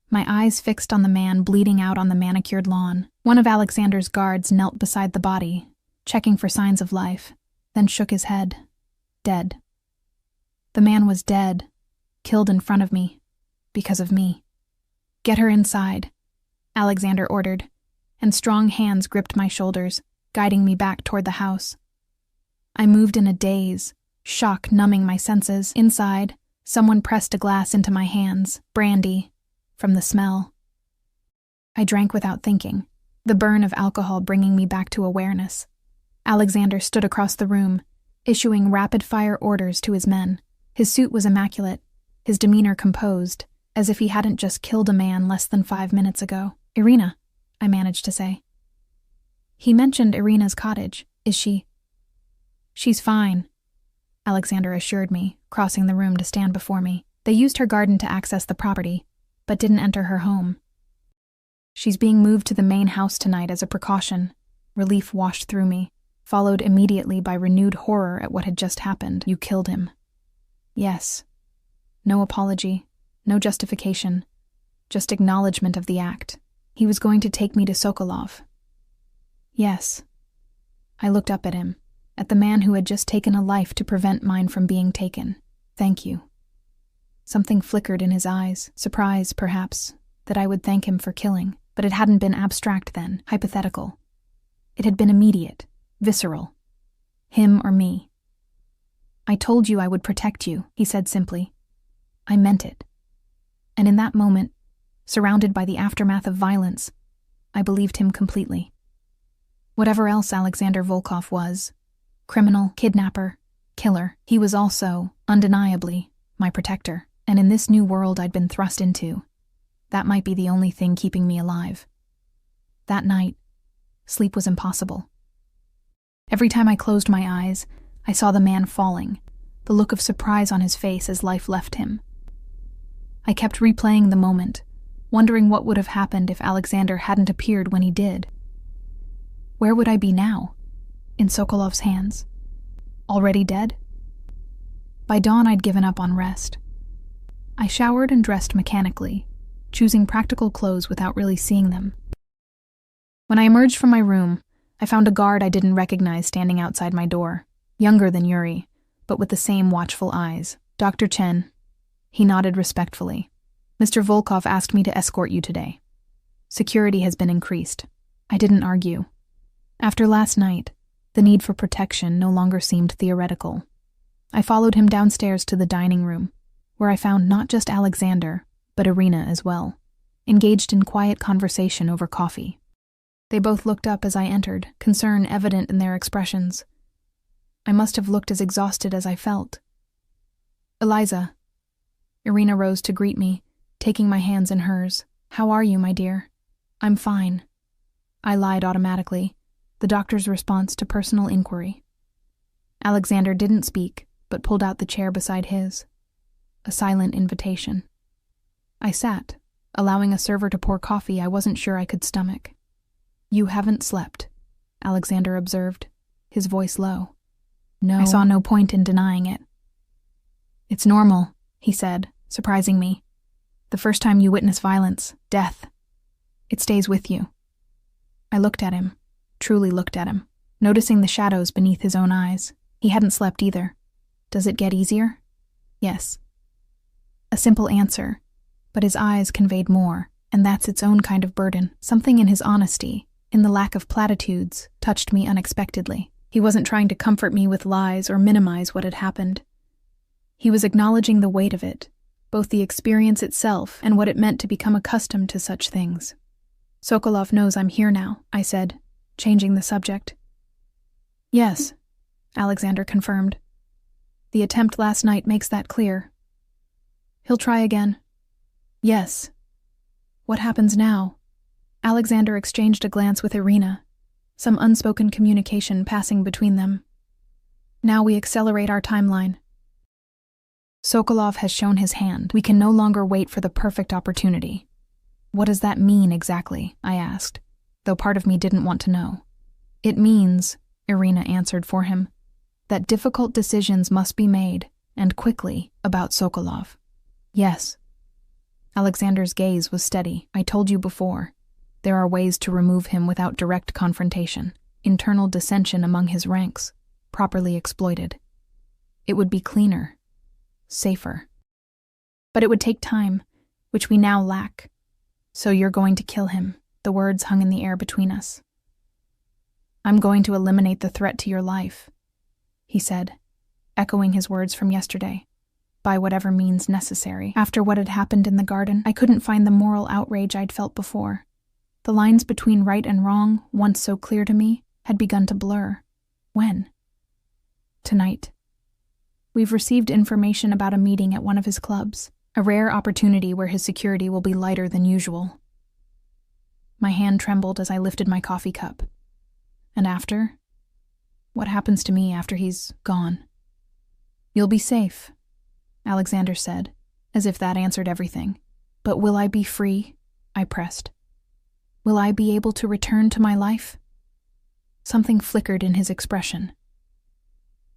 my eyes fixed on the man bleeding out on the manicured lawn. One of Alexander's guards knelt beside the body, checking for signs of life, then shook his head. Dead. The man was dead, killed in front of me, because of me. "Get her inside," Alexander ordered, and strong hands gripped my shoulders, guiding me back toward the house. I moved in a daze, shock numbing my senses. Inside, someone pressed a glass into my hands, brandy, from the smell. I drank without thinking, the burn of alcohol bringing me back to awareness. Alexander stood across the room, issuing rapid-fire orders to his men. His suit was immaculate, his demeanor composed, as if he hadn't just killed a man less than 5 minutes ago. "Irina," I managed to say. "He mentioned Irina's cottage. Is she—" "She's fine," Alexander assured me, crossing the room to stand before me. "They used her garden to access the property, but didn't enter her home. She's being moved to the main house tonight as a precaution." Relief washed through me, followed immediately by renewed horror at what had just happened. "You killed him." "Yes." No apology, no justification, just acknowledgement of the act. "He was going to take me to Sokolov." "Yes." I looked up at him, at the man who had just taken a life to prevent mine from being taken. "Thank you." Something flickered in his eyes, surprise, perhaps, that I would thank him for killing, but it hadn't been abstract then, hypothetical. It had been immediate, visceral. Him or me. "I told you I would protect you," he said simply. I meant it. And in that moment, surrounded by the aftermath of violence, I believed him completely. Whatever else Alexander Volkov was, criminal, kidnapper, killer, he was also, undeniably, my protector. And in this new world I'd been thrust into, that might be the only thing keeping me alive. That night, sleep was impossible. Every time I closed my eyes, I saw the man falling, the look of surprise on his face as life left him. I kept replaying the moment, wondering what would have happened if Alexander hadn't appeared when he did. Where would I be now? In Sokolov's hands? Already dead? By dawn I'd given up on rest. I showered and dressed mechanically, choosing practical clothes without really seeing them. When I emerged from my room, I found a guard I didn't recognize standing outside my door, younger than Yuri, but with the same watchful eyes. "Dr. Chen." He nodded respectfully. "Mr. Volkov asked me to escort you today. Security has been increased." I didn't argue. After last night, The need for protection no longer seemed theoretical. I followed him downstairs to the dining room, where I found not just Alexander, but Irina as well, engaged in quiet conversation over coffee. They both looked up as I entered, concern evident in their expressions. I must have looked as exhausted as I felt. "Eliza." Irina rose to greet me, taking my hands in hers. "How are you, my dear?" "I'm fine." I lied automatically, the doctor's response to personal inquiry. Alexander didn't speak, but pulled out the chair beside his. A silent invitation. I sat, allowing a server to pour coffee I wasn't sure I could stomach. "You haven't slept," Alexander observed, his voice low. No. I saw no point in denying it. "It's normal," he said, surprising me. "The first time you witness violence, death, it stays with you." I looked at him, truly looked at him, noticing the shadows beneath his own eyes. He hadn't slept either. "Does it get easier?" "Yes." A simple answer, but his eyes conveyed more, and that's its own kind of burden. Something in his honesty, in the lack of platitudes, touched me unexpectedly. He wasn't trying to comfort me with lies or minimize what had happened. He was acknowledging the weight of it, both the experience itself and what it meant to become accustomed to such things. "Sokolov knows I'm here now," I said, changing the subject. "Yes," Alexander confirmed. "The attempt last night makes that clear." "He'll try again." "Yes." "What happens now?" Alexander exchanged a glance with Irina, some unspoken communication passing between them. "Now we accelerate our timeline. Sokolov has shown his hand. We can no longer wait for the perfect opportunity." "What does that mean exactly?" I asked, though part of me didn't want to know. "It means," Irina answered for him, "that difficult decisions must be made, and quickly, about Sokolov." "Yes." Alexander's gaze was steady. "I told you before. There are ways to remove him without direct confrontation, internal dissension among his ranks, properly exploited. It would be cleaner, safer. But it would take time, which we now lack. So you're going to kill him." The words hung in the air between us. "I'm going to eliminate the threat to your life," he said, echoing his words from yesterday, "by whatever means necessary." After what had happened in the garden, I couldn't find the moral outrage I'd felt before. The lines between right and wrong, once so clear to me, had begun to blur. When? Tonight. We've received information about a meeting at one of his clubs, a rare opportunity where his security will be lighter than usual. My hand trembled as I lifted my coffee cup. "And after? What happens to me after he's gone?" "You'll be safe," Alexander said, as if that answered everything. "But will I be free?" I pressed. "Will I be able to return to my life?" Something flickered in his expression.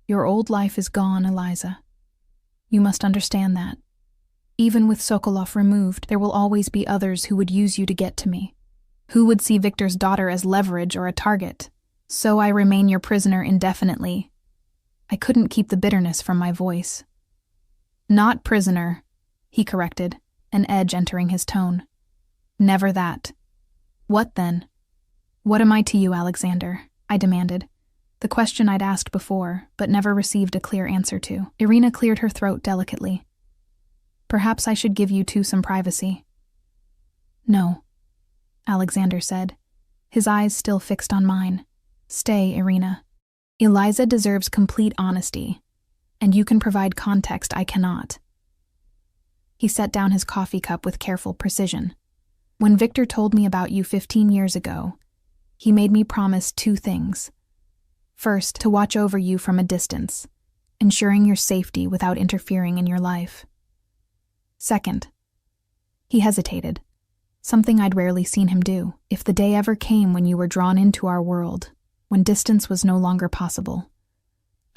"Your old life is gone, Eliza. You must understand that. Even with Sokolov removed, there will always be others who would use you to get to me, who would see Victor's daughter as leverage or a target. So I remain your prisoner indefinitely." I couldn't keep the bitterness from my voice. "Not prisoner," he corrected, an edge entering his tone. "Never that." "What then?" "What am I to you, Alexander?" I demanded, the question I'd asked before, but never received a clear answer to. Irina cleared her throat delicately. "Perhaps I should give you two some privacy." "No," Alexander said, his eyes still fixed on mine. "Stay, Irina. Eliza deserves complete honesty, and you can provide context I cannot." He set down his coffee cup with careful precision. "When Victor told me about you 15 years ago, he made me promise two things. First, to watch over you from a distance, ensuring your safety without interfering in your life. Second," he hesitated, something I'd rarely seen him do, "if the day ever came when you were drawn into our world, when distance was no longer possible,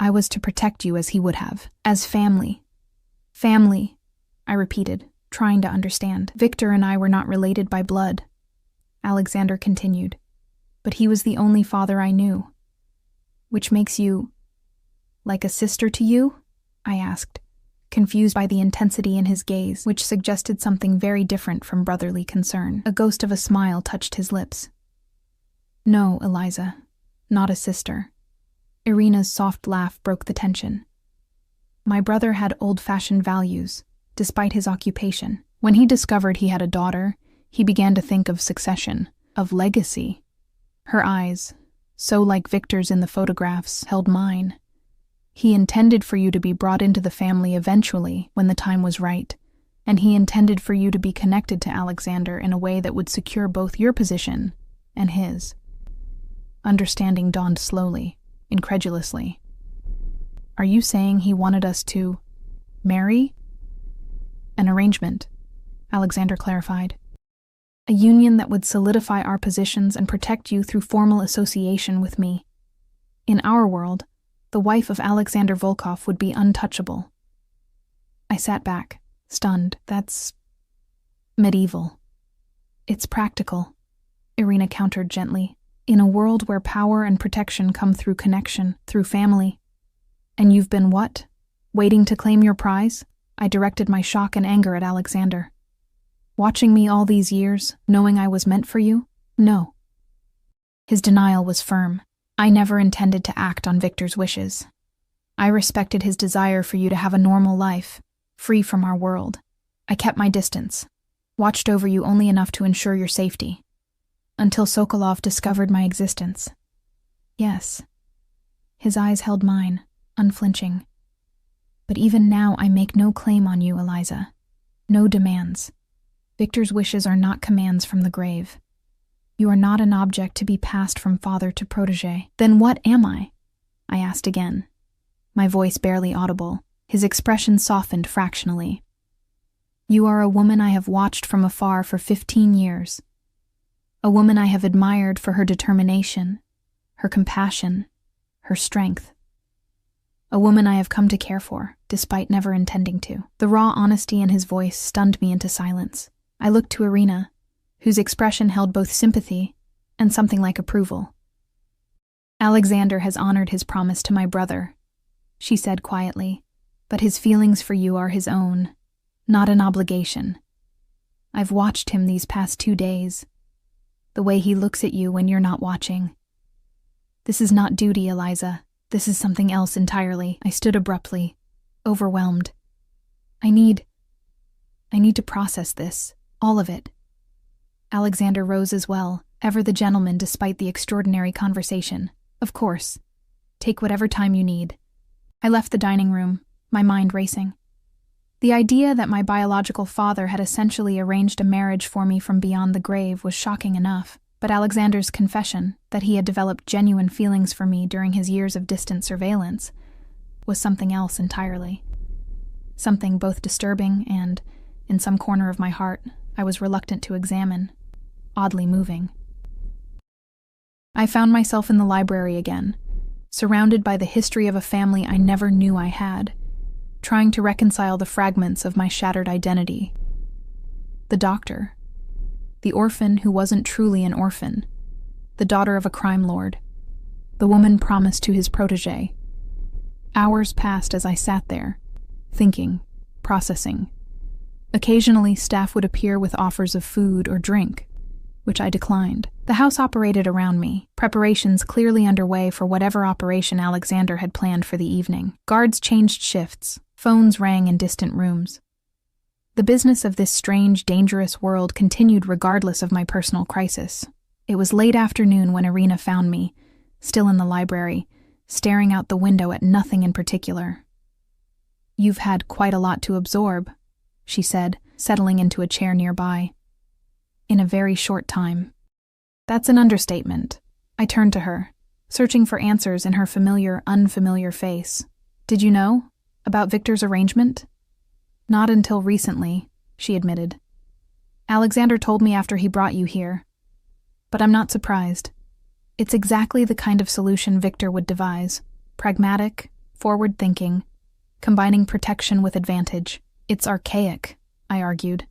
I was to protect you as he would have, as family." "Family," I repeated, trying to understand. "Victor and I were not related by blood," Alexander continued, "but he was the only father I knew." "Which makes you like a sister to you?" I asked, confused by the intensity in his gaze, which suggested something very different from brotherly concern. A ghost of a smile touched his lips. "No, Eliza, not a sister. Irina's soft laugh broke the tension. My brother had old-fashioned values, despite his occupation. When he discovered he had a daughter, he began to think of succession, of legacy. Her eyes, so like Victor's in the photographs, held mine. He intended for you to be brought into the family eventually, when the time was right, and he intended for you to be connected to Alexander in a way that would secure both your position and his. Understanding dawned slowly, incredulously. Are you saying he wanted us to marry? An arrangement, Alexander clarified. A union that would solidify our positions and protect you through formal association with me. In our world, the wife of Alexander Volkov would be untouchable. I sat back, stunned. That's medieval. It's practical, Irina countered gently. In a world where power and protection come through connection, through family. And you've been what? Waiting to claim your prize? I directed my shock and anger at Alexander. Watching me all these years, knowing I was meant for you? No. His denial was firm. I never intended to act on Victor's wishes. I respected his desire for you to have a normal life, free from our world. I kept my distance, watched over you only enough to ensure your safety. Until Sokolov discovered my existence. Yes. His eyes held mine, unflinching. But even now I make no claim on you, Eliza. No demands. Victor's wishes are not commands from the grave. You are not an object to be passed from father to protege. Then what am I? I asked again, my voice barely audible, his expression softened fractionally. You are a woman I have watched from afar for 15 years. A woman I have admired for her determination, her compassion, her strength. A woman I have come to care for, despite never intending to. The raw honesty in his voice stunned me into silence. I looked to Irina, whose expression held both sympathy and something like approval. Alexander has honored his promise to my brother, she said quietly, but his feelings for you are his own, not an obligation. I've watched him these past 2 days. The way he looks at you when you're not watching. This is not duty, Eliza. This is something else entirely. I stood abruptly, overwhelmed. I need to process this, all of it. Alexander rose as well, ever the gentleman despite the extraordinary conversation. Of course. Take whatever time you need. I left the dining room, my mind racing. The idea that my biological father had essentially arranged a marriage for me from beyond the grave was shocking enough, but Alexander's confession that he had developed genuine feelings for me during his years of distant surveillance was something else entirely. Something both disturbing and, in some corner of my heart, I was reluctant to examine, oddly moving. I found myself in the library again, surrounded by the history of a family I never knew I had, trying to reconcile the fragments of my shattered identity. The doctor. The orphan who wasn't truly an orphan. The daughter of a crime lord. The woman promised to his protege. Hours passed as I sat there, thinking, processing. Occasionally, staff would appear with offers of food or drink, which I declined. The house operated around me, preparations clearly underway for whatever operation Alexander had planned for the evening. Guards changed shifts. Phones rang in distant rooms. The business of this strange, dangerous world continued regardless of my personal crisis. It was late afternoon when Irina found me, still in the library, staring out the window at nothing in particular. You've had quite a lot to absorb, she said, settling into a chair nearby. In a very short time. That's an understatement. I turned to her, searching for answers in her familiar, unfamiliar face. Did you know? About Victor's arrangement? Not until recently, she admitted. Alexander told me after he brought you here. But I'm not surprised. It's exactly the kind of solution Victor would devise. Pragmatic, forward-thinking, combining protection with advantage. It's archaic, I argued,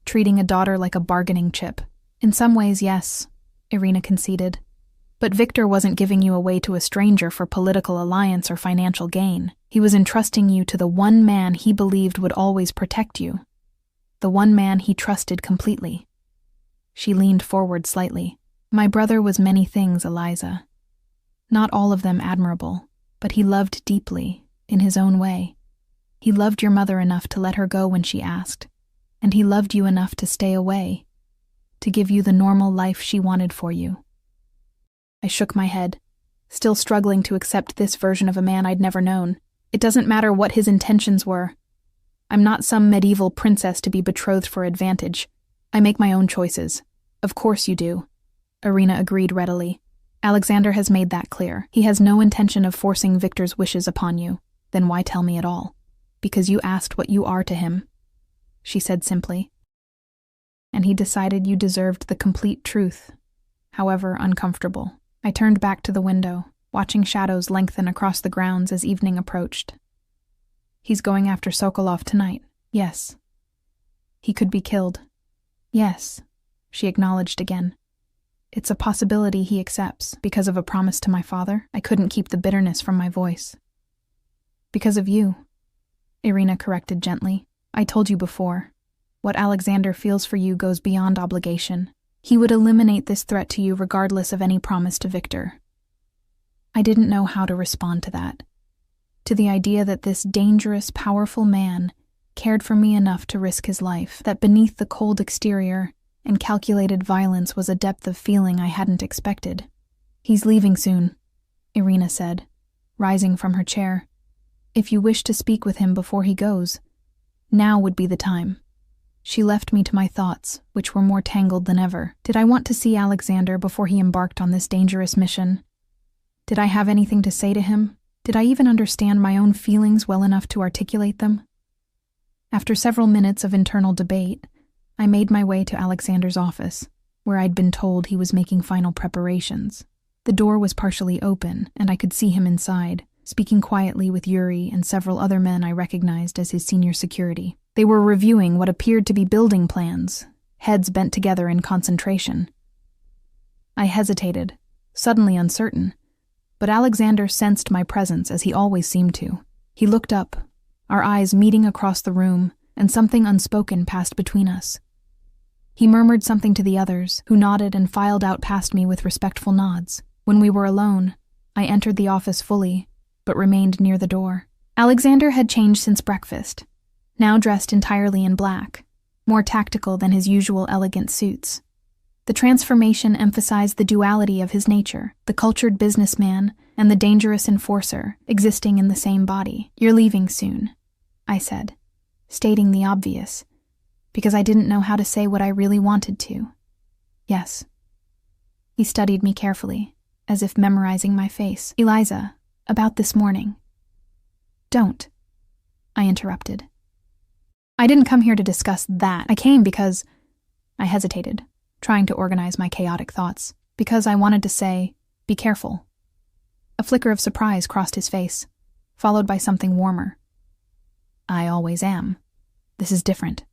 treating a daughter like a bargaining chip. In some ways, yes, Irina conceded. But Victor wasn't giving you away to a stranger for political alliance or financial gain. He was entrusting you to the one man he believed would always protect you. The one man he trusted completely. She leaned forward slightly. My brother was many things, Eliza. Not all of them admirable. But he loved deeply, in his own way. He loved your mother enough to let her go when she asked, and he loved you enough to stay away, to give you the normal life she wanted for you. I shook my head, still struggling to accept this version of a man I'd never known. It doesn't matter what his intentions were. I'm not some medieval princess to be betrothed for advantage. I make my own choices. Of course you do. Irina agreed readily. Alexander has made that clear. He has no intention of forcing Victor's wishes upon you. Then why tell me at all? Because you asked what you are to him, she said simply. And he decided you deserved the complete truth, however uncomfortable. I turned back to the window, watching shadows lengthen across the grounds as evening approached. He's going after Sokolov tonight, yes. He could be killed. Yes, she acknowledged again. It's a possibility he accepts. Because of a promise to my father, I couldn't keep the bitterness from my voice. Because of you, Irina corrected gently. I told you before. What Alexander feels for you goes beyond obligation. He would eliminate this threat to you regardless of any promise to Victor. I didn't know how to respond to that. To the idea that this dangerous, powerful man cared for me enough to risk his life, that beneath the cold exterior and calculated violence was a depth of feeling I hadn't expected. He's leaving soon, Irina said, rising from her chair. If you wish to speak with him before he goes, now would be the time. She left me to my thoughts, which were more tangled than ever. Did I want to see Alexander before he embarked on this dangerous mission? Did I have anything to say to him? Did I even understand my own feelings well enough to articulate them? After several minutes of internal debate, I made my way to Alexander's office, where I'd been told he was making final preparations. The door was partially open, and I could see him inside, speaking quietly with Yuri and several other men I recognized as his senior security. They were reviewing what appeared to be building plans, heads bent together in concentration. I hesitated, suddenly uncertain, but Alexander sensed my presence as he always seemed to. He looked up, our eyes meeting across the room, and something unspoken passed between us. He murmured something to the others, who nodded and filed out past me with respectful nods. When we were alone, I entered the office fully, but remained near the door. Alexander had changed since breakfast, now dressed entirely in black, more tactical than his usual elegant suits. The transformation emphasized the duality of his nature, the cultured businessman and the dangerous enforcer existing in the same body. You're leaving soon, I said, stating the obvious, because I didn't know how to say what I really wanted to. Yes. He studied me carefully, as if memorizing my face. Eliza, about this morning. Don't, I interrupted. I didn't come here to discuss that. I came because... I hesitated, trying to organize my chaotic thoughts, because I wanted to say, be careful. A flicker of surprise crossed his face, followed by something warmer. I always am. This is different.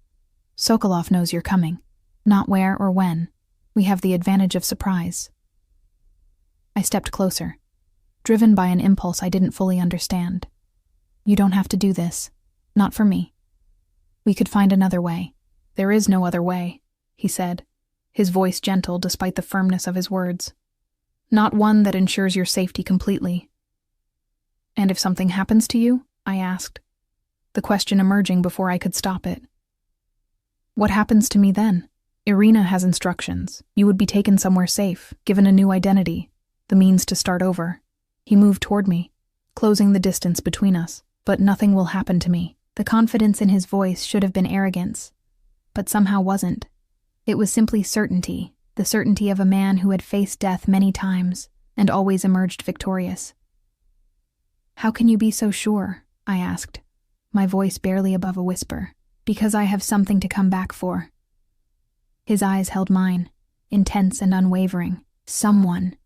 Sokolov knows you're coming. Not where or when. We have the advantage of surprise. I stepped closer, driven by an impulse I didn't fully understand. You don't have to do this. Not for me. We could find another way. There is no other way, he said, his voice gentle despite the firmness of his words. Not one that ensures your safety completely. And if something happens to you? I asked, the question emerging before I could stop it. What happens to me then? Irina has instructions. You would be taken somewhere safe, given a new identity, the means to start over. He moved toward me, closing the distance between us. But nothing will happen to me. The confidence in his voice should have been arrogance, but somehow wasn't. It was simply certainty, the certainty of a man who had faced death many times and always emerged victorious. How can you be so sure? I asked, my voice barely above a whisper. Because I have something to come back for. His eyes held mine, intense and unwavering. Someone,